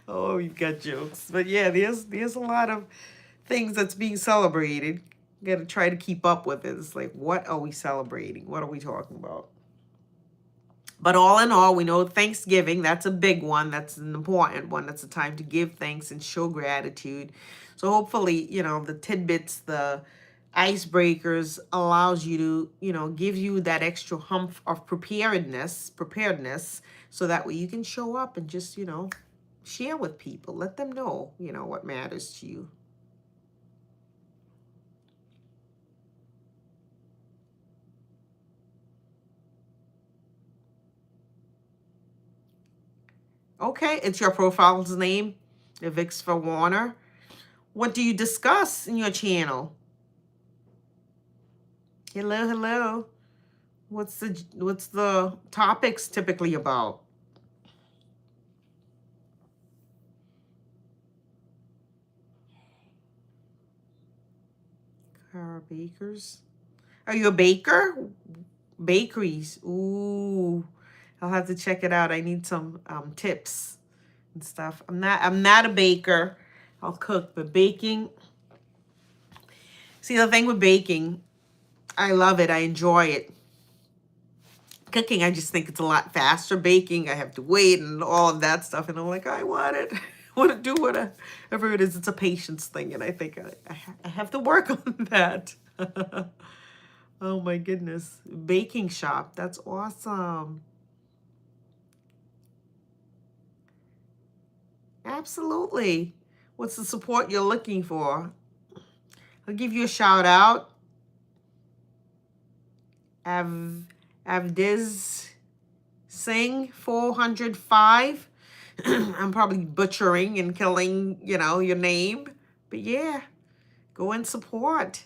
[SPEAKER 1] Oh, you've got jokes. But yeah, there's a lot of things that's being celebrated. You got to try to keep up with it. It's like, what are we celebrating? What are we talking about? But all in all, we know Thanksgiving, that's a big one. That's an important one. That's a time to give thanks and show gratitude. So hopefully, the tidbits, the icebreakers allows you to, give you that extra hump of preparedness, so that way you can show up and just, share with people. Let them know, what matters to you. Okay, it's your profile's name, Vixfa Warner. What do you discuss in your channel? Hello, hello. What's the topics typically about? Bakers. Are you a baker? Bakeries. Ooh. I'll have to check it out. I need some tips and stuff. I'm not a baker. I'll cook, but baking. See, the thing with baking, I love it. I enjoy it. Cooking, I just think it's a lot faster. Baking, I have to wait and all of that stuff. And I'm like, I want it. I want to do whatever it is. It's a patience thing. And I think I have to work on that. Oh my goodness. Baking shop. That's awesome. Absolutely. What's the support you're looking for? I'll give you a shout out. Avdiz Singh 405. I'm probably butchering and killing, your name. But yeah, go and support.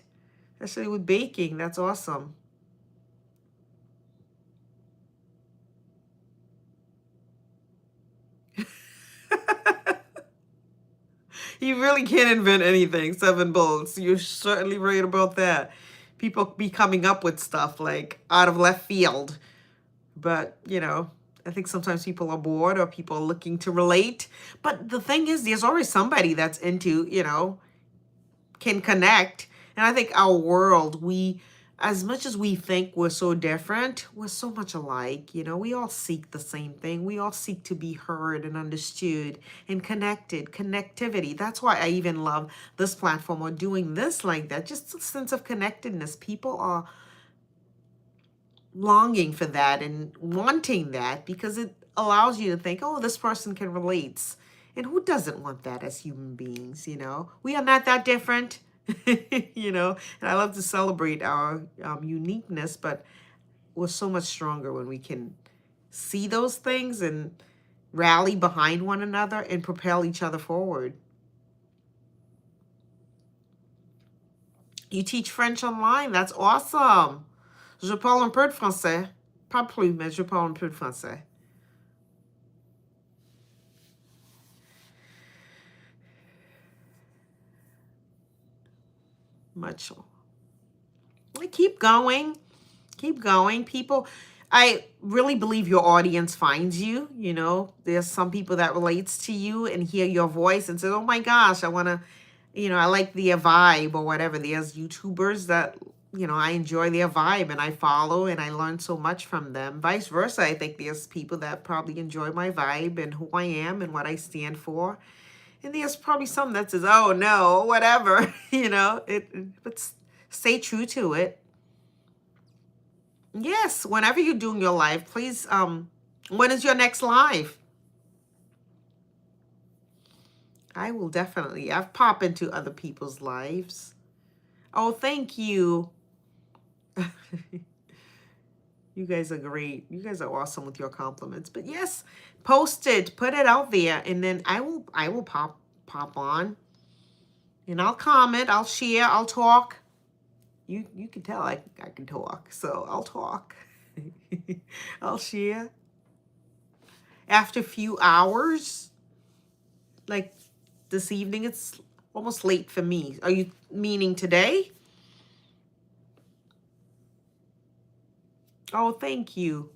[SPEAKER 1] Especially with baking. That's awesome. You really can't invent anything, Seven Bulls. You're certainly right about that. People be coming up with stuff like out of left field. But, I think sometimes people are bored or people are looking to relate. But the thing is, there's always somebody that's into, can connect. And I think our world, as much as we think we're so different, we're so much alike. We all seek the same thing. We all seek to be heard and understood and connected, connectivity. That's why I even love this platform or doing this like that. Just a sense of connectedness. People are longing for that and wanting that because it allows you to think, oh, this person can relate. And who doesn't want that as human beings, We are not that different, And I love to celebrate our uniqueness, but we're so much stronger when we can see those things and rally behind one another and propel each other forward. You teach French online. That's awesome. Je parle un peu de français. Pas plus, mais je parle un peu de français. Much. Keep going. Keep going. People, I really believe your audience finds you. There's some people that relates to you and hear your voice and says, oh my gosh, I want to, I like their vibe or whatever. There's YouTubers that, I enjoy their vibe and I follow and I learn so much from them. Vice versa, I think there's people that probably enjoy my vibe and who I am and what I stand for. And there's probably some that says, oh no, whatever, but stay true to it. Yes, whenever you're doing your live, please, when is your next live? I will definitely. I've popped into other people's lives. Oh, thank you. You guys are great. You guys are awesome with your compliments. But yes, post it, put it out there, and then I will pop on. And I'll comment, I'll share, I'll talk. You can tell I can talk, so I'll talk. I'll share. After a few hours, like this evening, it's almost late for me. Are you meaning today? Oh, thank you.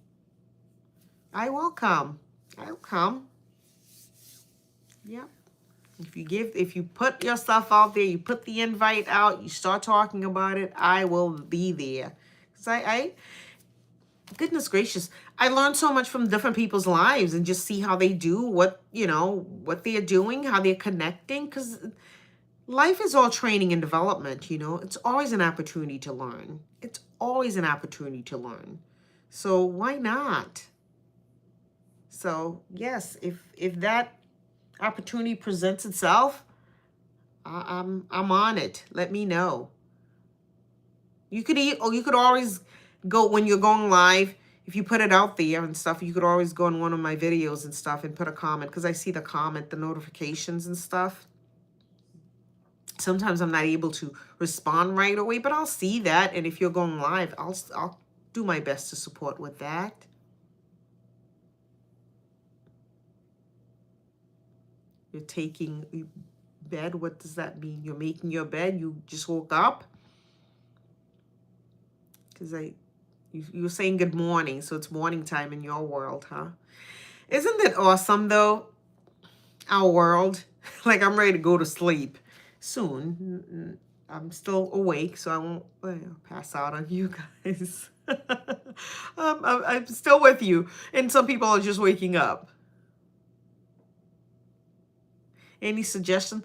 [SPEAKER 1] I will come. I'll come. Yep. If you put yourself out there, you put the invite out, you start talking about it, I will be there. Because goodness gracious, I learned so much from different people's lives and just see how they do what they're doing, how they're connecting. Because life is all training and development, It's always an opportunity to learn. It's always an opportunity to learn. So why not? So yes, if that opportunity presents itself, I'm on it. Let me know. You could always go when you're going live. If you put it out there and stuff, you could always go in one of my videos and stuff and put a comment because I see the notifications and stuff. Sometimes I'm not able to respond right away, but I'll see that. And if you're going live, I'll do my best to support with that. You're taking bed. What does that mean? You're making your bed. You just woke up. Because you were saying good morning, so it's morning time in your world, huh? Isn't it awesome though? Our world. Like I'm ready to go to sleep soon. I'm still awake, so I won't pass out on you guys. I'm still with you, and some people are just waking up. Any suggestion?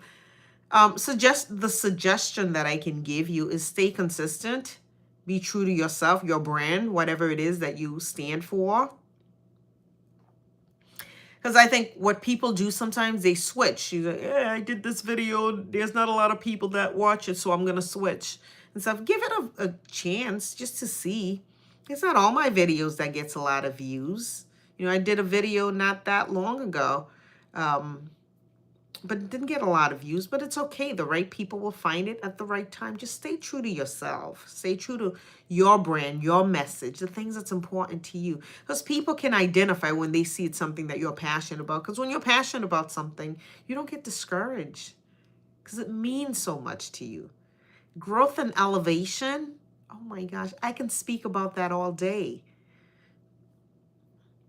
[SPEAKER 1] The suggestion that I can give you is stay consistent, be true to yourself, your brand, whatever it is that you stand for. Because I think what people do sometimes, they switch. You go, yeah, I did this video. There's not a lot of people that watch it, so I'm going to switch. And stuff. Give it a chance just to see. It's not all my videos that gets a lot of views. You know, I did a video not that long ago. But it didn't get a lot of views, but it's okay. The right people will find it at the right time. Just stay true to yourself. Stay true to your brand, your message, the things that's important to you. Because people can identify when they see it's something that you're passionate about. Because when you're passionate about something, you don't get discouraged because it means so much to you. Growth and elevation, oh my gosh, I can speak about that all day.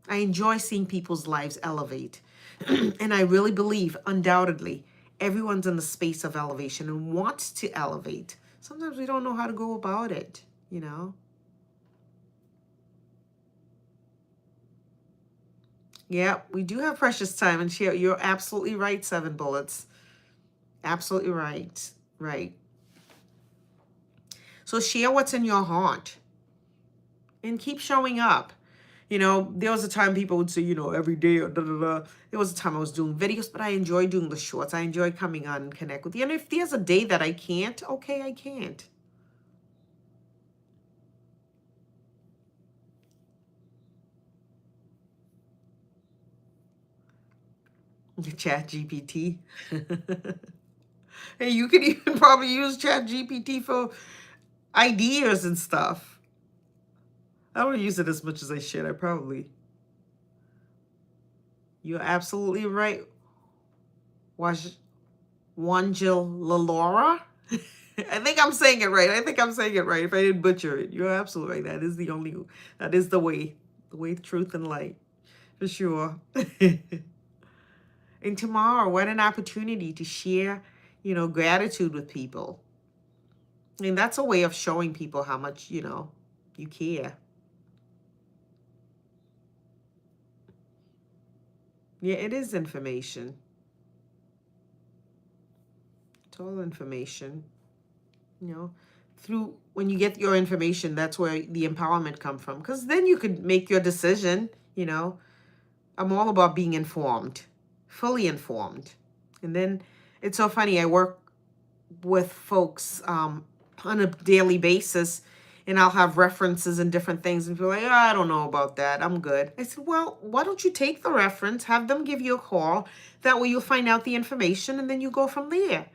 [SPEAKER 1] I enjoy seeing people's lives elevate. And I really believe, undoubtedly, everyone's in the space of elevation and wants to elevate. Sometimes we don't know how to go about it, you know? Yeah, we do have precious time and share. You're absolutely right, 7 bullets. Absolutely right. Right. So share what's in your heart and keep showing up. You know, there was a time people would say, you know, every day or da-da-da. There was a time I was doing videos, but I enjoy doing the shorts. I enjoy coming on and connect with you. And if there's a day that I can't, okay, I can't. Chat GPT. Hey, you could even probably use Chat GPT for ideas and stuff. I don't use it as much as I should. I probably. You're absolutely right. Wanjil Lalora. I think I'm saying it right. If I didn't butcher it, you're absolutely right. That is the way, truth, and light, for sure. And tomorrow, what an opportunity to share, you know, gratitude with people. And that's a way of showing people how much, you know, you care. Yeah, it is information. It's all information. You know, through when you get your information, that's where the empowerment come from. Because then you could make your decision, you know. I'm all about being informed, fully informed. And then it's so funny, I work with folks on a daily basis, and I'll have references and different things, and people are like, oh, I don't know about that. I'm good. I said, well, why don't you take the reference, have them give you a call. That way you'll find out the information, and then you go from there.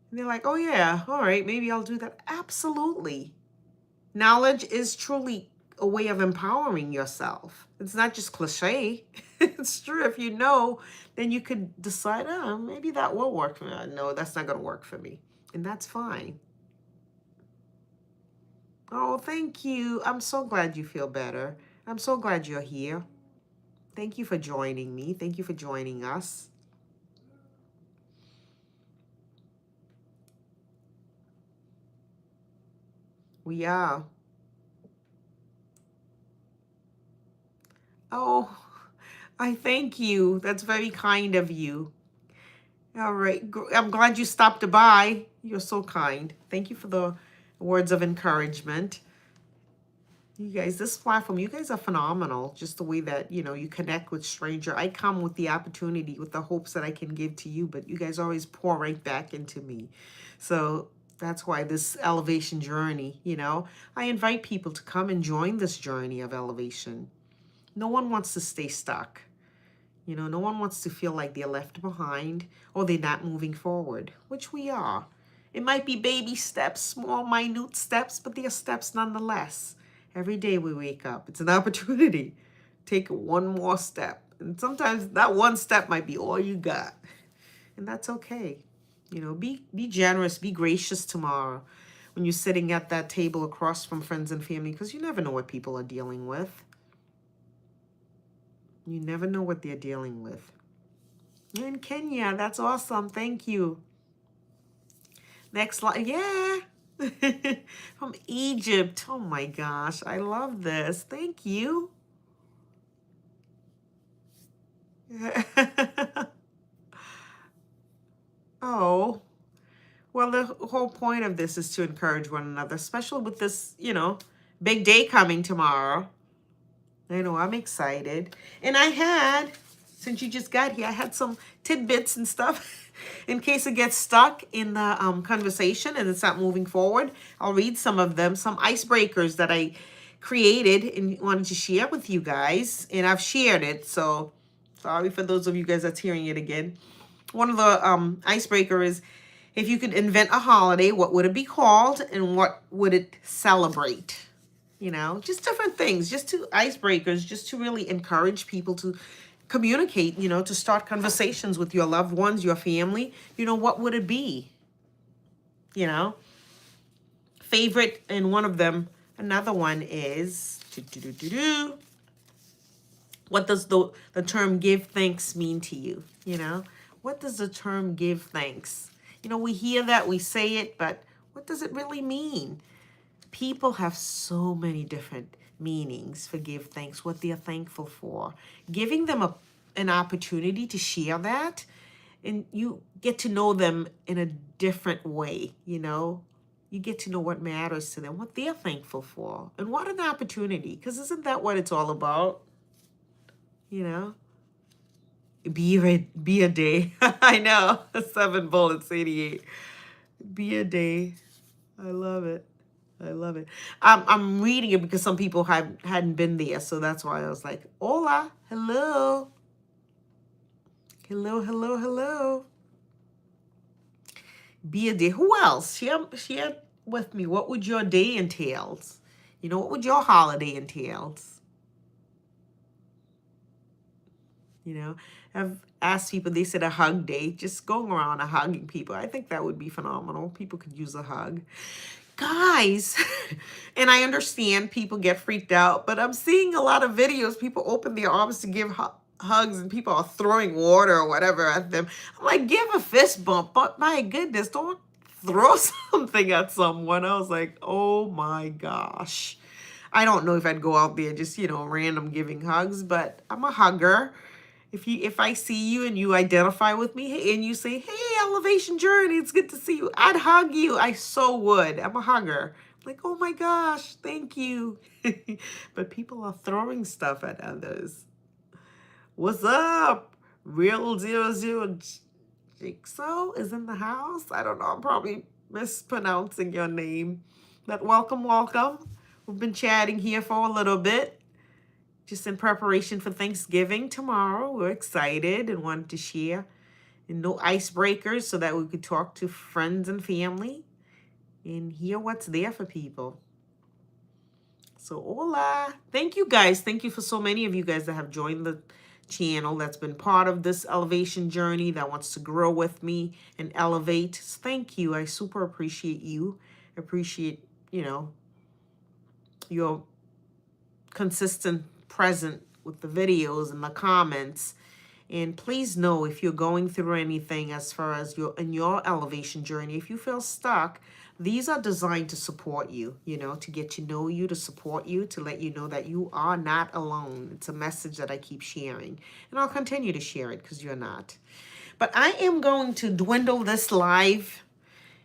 [SPEAKER 1] And they're like, oh, yeah, all right, maybe I'll do that. Absolutely. Knowledge is truly a way of empowering yourself. It's not just cliche. It's true. If you know, then you could decide, oh, maybe that will work for me. No, that's not going to work for me. And that's fine. Oh, thank you. I'm so glad you feel better. I'm so glad you're here. Thank you for joining me. Thank you for joining us. We are. Oh, I thank you. That's very kind of you. All right. I'm glad you stopped by. You're so kind. Thank you for the words of encouragement. You guys, this platform, you guys are phenomenal. Just the way that, you know, you connect with stranger. I come with the opportunity, with the hopes that I can give to you, but you guys always pour right back into me. So that's why this elevation journey, you know, I invite people to come and join this journey of elevation. No one wants to stay stuck. You know, no one wants to feel like they're left behind or they're not moving forward, which we are. It might be baby steps, small, minute steps, but they're steps nonetheless. Every day we wake up, it's an opportunity. Take one more step. And sometimes that one step might be all you got. And that's okay. You know, be generous, be gracious tomorrow. when you're sitting at that table across from friends and family, because you never know what people are dealing with. You never know what they're dealing with. In Kenya, that's awesome. Thank you. Next slide. Yeah. From Egypt. Oh my gosh, I love this. Thank you. Oh, well, the whole point of this is to encourage one another, especially with this, big day coming tomorrow. I know, I'm excited. And since you just got here, I had some tidbits and stuff in case it gets stuck in the conversation and it's not moving forward. I'll read some of them, some icebreakers that I created and wanted to share with you guys. And I've shared it, so sorry for those of you guys that's hearing it again. One of the icebreaker is, if you could invent a holiday, what would it be called and what would it celebrate? Just different things, just to icebreakers, just to really encourage people to communicate, to start conversations with your loved ones, your family. What would it be? Favorite, and one of them, another one is, what does the term give thanks mean to you? What does the term give thanks? We hear that, we say it, but what does it really mean? People have so many different meanings for give thanks, what they're thankful for. Giving them an opportunity to share that, and you get to know them in a different way, You get to know what matters to them, what they're thankful for, and what an opportunity, because isn't that what it's all about? Be a day. I know. 7 bullets, 88. Be a day. I love it. I love it. I'm reading it because some people hadn't been there, so that's why I was like, hola, hello. Hello, hello, hello. Be a day. Who else? Share with me. What would your day entails? What would your holiday entails? I've asked people, they said a hug day, just going around and hugging people. I think that would be phenomenal. People could use a hug. Guys, and I understand people get freaked out, but I'm seeing a lot of videos, people open their arms to give hugs and people are throwing water or whatever at them. I'm like, give a fist bump, but my goodness, don't throw something at someone. I was like, oh my gosh. I don't know if I'd go out there just, random giving hugs, but I'm a hugger. If I see you and you identify with me and you say, hey, Elevation Journey, it's good to see you, I'd hug you. I so would. I'm a hugger. Like, oh my gosh, thank you. But people are throwing stuff at others. What's up? Real 00 Jigsaw is in the house. I don't know. I'm probably mispronouncing your name. But welcome, welcome. We've been chatting here for a little bit, just in preparation for Thanksgiving tomorrow. We're excited and wanted to share, and no icebreakers, so that we could talk to friends and family and hear what's there for people. So hola. Thank you guys. Thank you for so many of you guys that have joined the channel, that's been part of this elevation journey, that wants to grow with me and elevate. Thank you. I super appreciate you. Appreciate, your consistent present with the videos and the comments. And please know, if you're going through anything as far as your elevation journey, if you feel stuck, these are designed to support you, to get to know you, to support you, to let you know that you are not alone. It's a message that I keep sharing, and I'll continue to share it because you're not. But I am going to dwindle this live.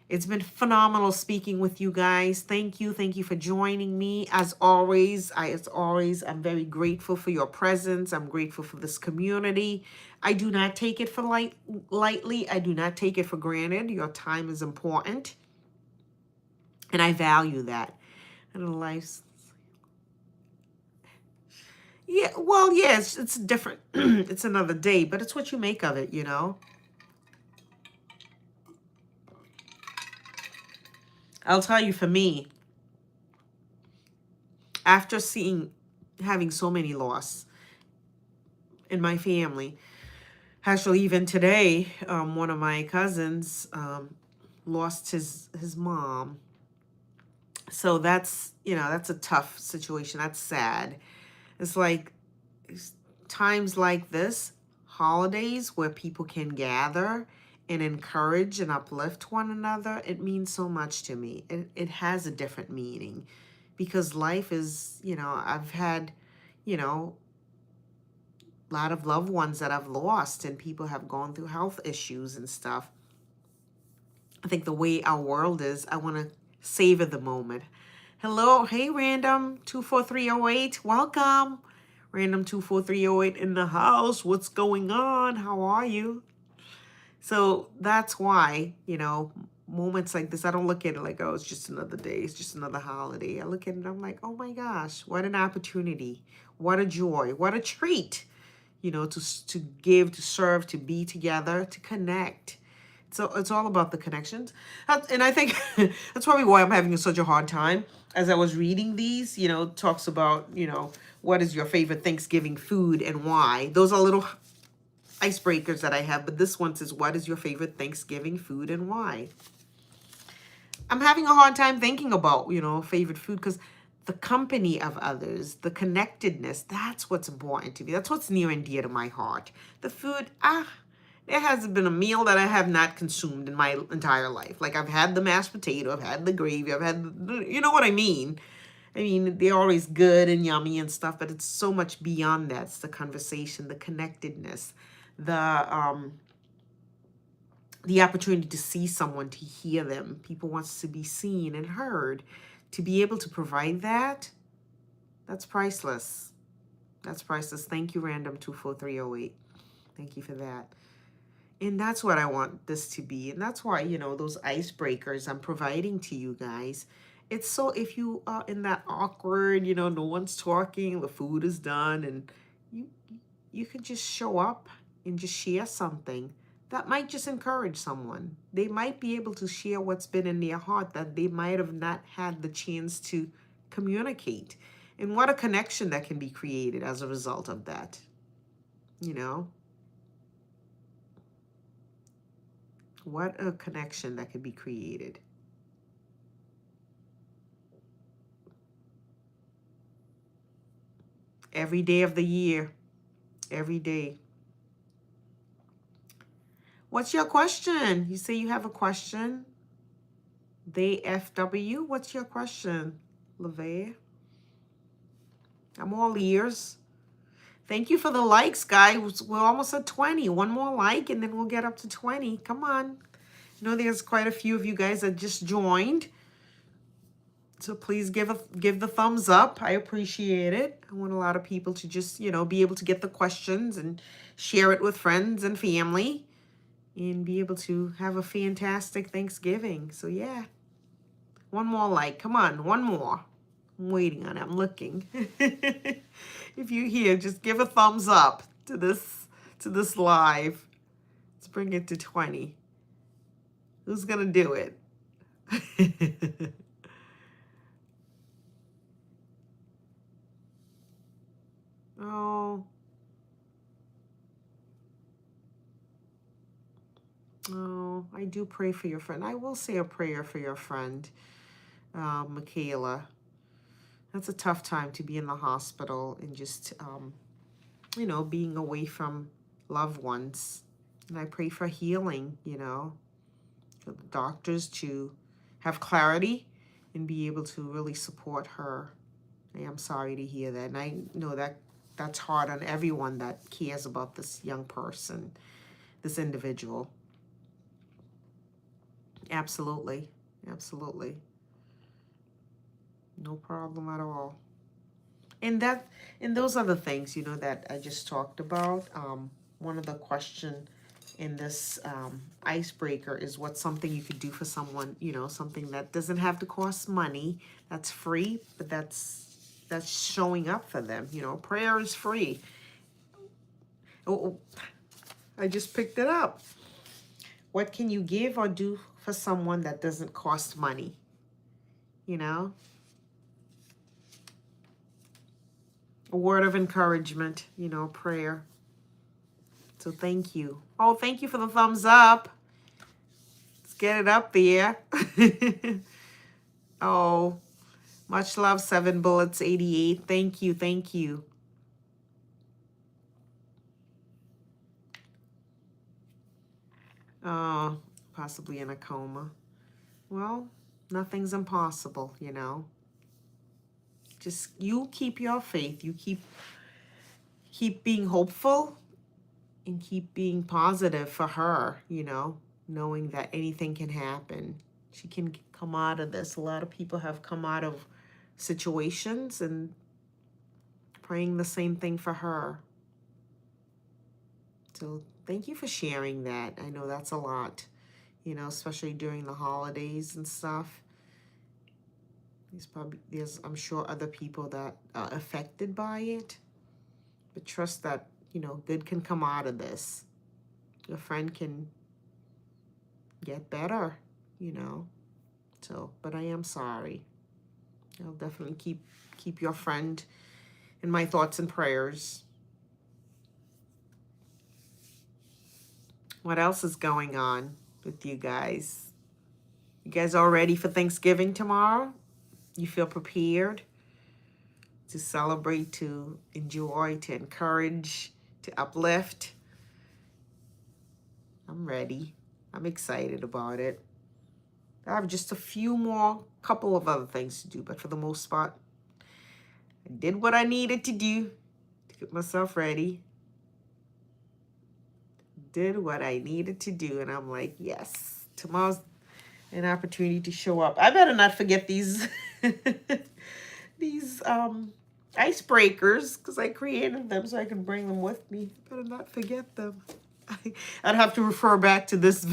[SPEAKER 1] It's been phenomenal speaking with you guys. Thank you. Thank you for joining me. As always, I'm very grateful for your presence. I'm grateful for this community. I do not take it for lightly. I do not take it for granted. Your time is important, and I value that. And life's, yeah, well, yeah, it's different. It's another day, but it's what you make of it, I'll tell you, for me, after having so many loss in my family, actually even today, one of my cousins lost his mom. So that's, that's a tough situation. That's sad. It's like it's times like this, holidays where people can gather and encourage and uplift one another, it means so much to me. It has a different meaning because life is, I've had, a lot of loved ones that I've lost and people have gone through health issues and stuff. I think the way our world is, I want to savor the moment. Hello, hey, random 24308, welcome. Random 24308 in the house. What's going on? How are you? So that's why, moments like this, I don't look at it like, oh, it's just another day, it's just another holiday. I look at it, I'm like, oh my gosh, what an opportunity, what a joy, what a treat, to give, to serve, to be together, to connect. So it's all about the connections. And I think that's probably why I'm having such a hard time. As I was reading these, talks about, what is your favorite Thanksgiving food and why. Those are little icebreakers that I have, but this one says, what is your favorite Thanksgiving food and why? I'm having a hard time thinking about, favorite food because the company of others, the connectedness, that's what's important to me. That's what's near and dear to my heart. The food, there hasn't been a meal that I have not consumed in my entire life. Like I've had the mashed potato, I've had the gravy, I've had, you know what I mean? I mean, they're always good and yummy and stuff, but it's so much beyond that. It's the conversation, the connectedness, the opportunity to see someone, to hear them. People wants to be seen and heard. To be able to provide that, that's priceless. That's priceless. Thank you, Random 24308. Thank you for that. And that's what I want this to be. And that's why, those icebreakers I'm providing to you guys. It's so if you are in that awkward, no one's talking, the food is done, and you you can just show up and just share something that might just encourage someone. They might be able to share what's been in their heart that they might have not had the chance to communicate. And what a connection that can be created as a result of that, you know? What a connection that could be created. Every day of the year, every day. What's your question? You say you have a question? They FW, what's your question, LeVay? I'm all ears. Thank you for the likes, guys. We're almost at 20. One more like, and then we'll get up to 20. Come on. I know there's quite a few of you guys that just joined. So please give the thumbs up. I appreciate it. I want a lot of people to just, be able to get the questions and share it with friends and family and be able to have a fantastic Thanksgiving. So yeah. One more like. Come on, one more. I'm waiting on it. I'm looking. If you're here, just give a thumbs up to this live. Let's bring it to 20. Who's gonna do it? Oh, oh, I do pray for your friend. I will say a prayer for your friend, Michaela. That's a tough time to be in the hospital and just, being away from loved ones. And I pray for healing, for the doctors to have clarity and be able to really support her. I am sorry to hear that. And I know that that's hard on everyone that cares about this young person, this individual. Absolutely. Absolutely. No problem at all. And those are the things, that I just talked about. One of the question in this icebreaker is what's something you could do for someone, something that doesn't have to cost money, that's free, but that's showing up for them. Prayer is free. Oh, I just picked it up. What can you give or do for someone that doesn't cost money? A word of encouragement, prayer. So thank you. Oh, thank you for the thumbs up. Let's get it up there. Oh, Much love, 7bullets88. Thank you, thank you. Oh, possibly in a coma. Well, nothing's impossible, you know. Just you keep your faith. You keep being hopeful and keep being positive for her, you know, knowing that anything can happen. She can come out of this. A lot of people have come out of situations, and praying the same thing for her. So thank you for sharing that. I know that's a lot, you know, especially during the holidays and stuff. There's I'm sure other people that are affected by it, but trust that, you know, good can come out of this. Your friend can get better, you know. So, but I am sorry. I'll definitely keep your friend in my thoughts and prayers. What else is going on with you guys? You guys all ready for Thanksgiving tomorrow? You feel prepared to celebrate, to enjoy, to encourage, to uplift? I'm ready. I'm excited about it. I have just a few more, couple of other things to do, but for the most part, I did what I needed to do to get myself ready. Did what I needed to do, and I'm like, yes, tomorrow's an opportunity to show up. I better not forget these these icebreakers, because I created them so I can bring them with me. Better not forget them. I'd have to refer back to this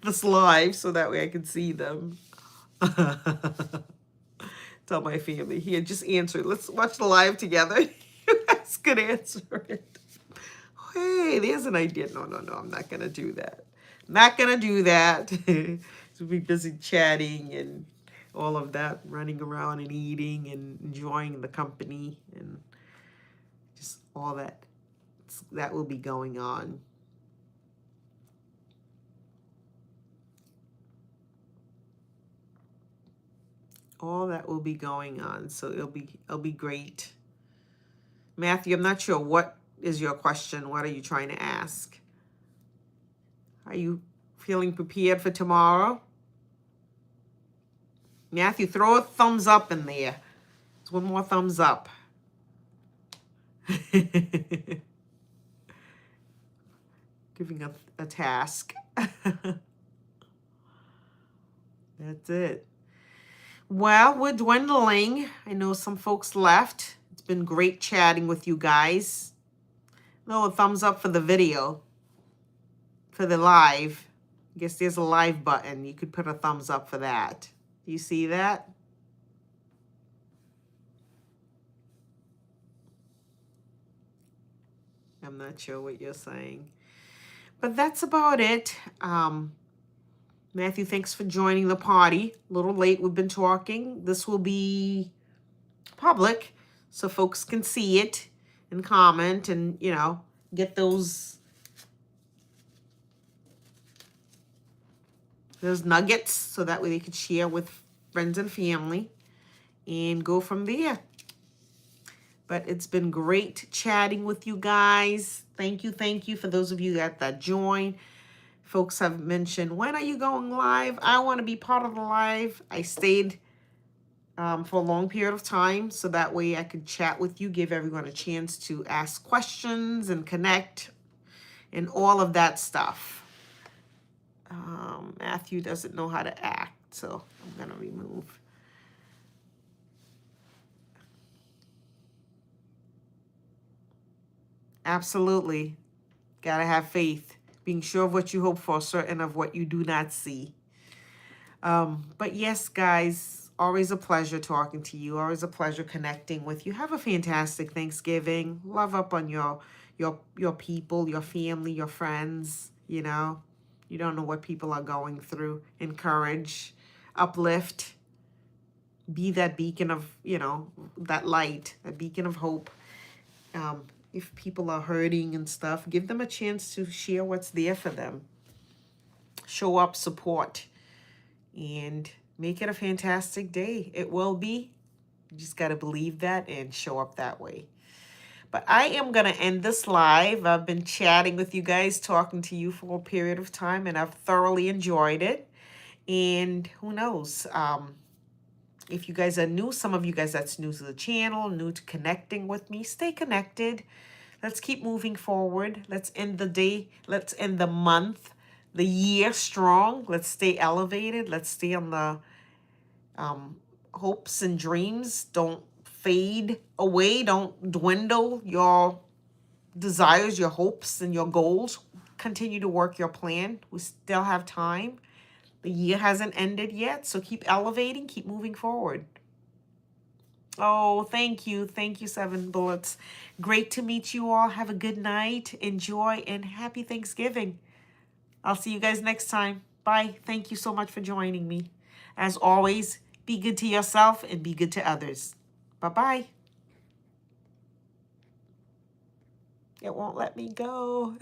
[SPEAKER 1] this live so that way I can see them. Tell my family here, just answer it. Let's watch the live together. You guys could answer it. Hey, there's an idea. No, I'm not gonna do that. Not gonna do that. So be busy chatting and all of that, running around and eating and enjoying the company and just all that. That will be going on. All that will be going on. So it'll be great. Matthew, I'm not sure what is your question. What are you trying to ask? Are you feeling prepared for tomorrow? Matthew, throw a thumbs up in there. It's one more thumbs up. Giving a task. That's it. Well, we're dwindling. I know some folks left. It's been great chatting with you guys. No, a thumbs up for the video. For the live. I guess there's a live button. You could put a thumbs up for that. Do you see that? I'm not sure what you're saying. But that's about it. Matthew, thanks for joining the party. A little late, we've been talking. This will be public, so folks can see it and comment and, you know, get those nuggets so that way they could share with friends and family and go from there. But it's been great chatting with you guys. Thank you for those of you that joined. Folks have mentioned, when are you going live? I want to be part of the live. I stayed for a long period of time, so that way I could chat with you, give everyone a chance to ask questions and connect and all of that stuff. Matthew doesn't know how to act, so I'm going to remove. Absolutely. Gotta have faith. Being sure of what you hope for, certain of what you do not see. But yes, guys, always a pleasure talking to you. Always a pleasure connecting with you. Have a fantastic Thanksgiving. Love up on your people, your family, your friends. You know, you don't know what people are going through. Encourage, uplift. Be that beacon of, you know, that light, a beacon of hope. If people are hurting and stuff, give them a chance to share what's there for them. Show up, support, and make it a fantastic day. It will be. You just got to believe that and show up that way. But I am going to end this live. I've been chatting with you guys, talking to you for a period of time, and I've thoroughly enjoyed it. And who knows? If you guys are new, some of you guys that's new to the channel, new to connecting with me, stay connected. Let's keep moving forward. Let's end the day. Let's end the month, the year strong. Let's stay elevated. Let's stay on the hopes and dreams. Don't fade away. Don't dwindle your desires, your hopes, and your goals. Continue to work your plan. We still have time. The year hasn't ended yet, so keep elevating, keep moving forward. Oh, thank you. Thank you, Seven Bullets. Great to meet you all. Have a good night. Enjoy and happy Thanksgiving. I'll see you guys next time. Bye. Thank you so much for joining me. As always, be good to yourself and be good to others. Bye-bye. It won't let me go.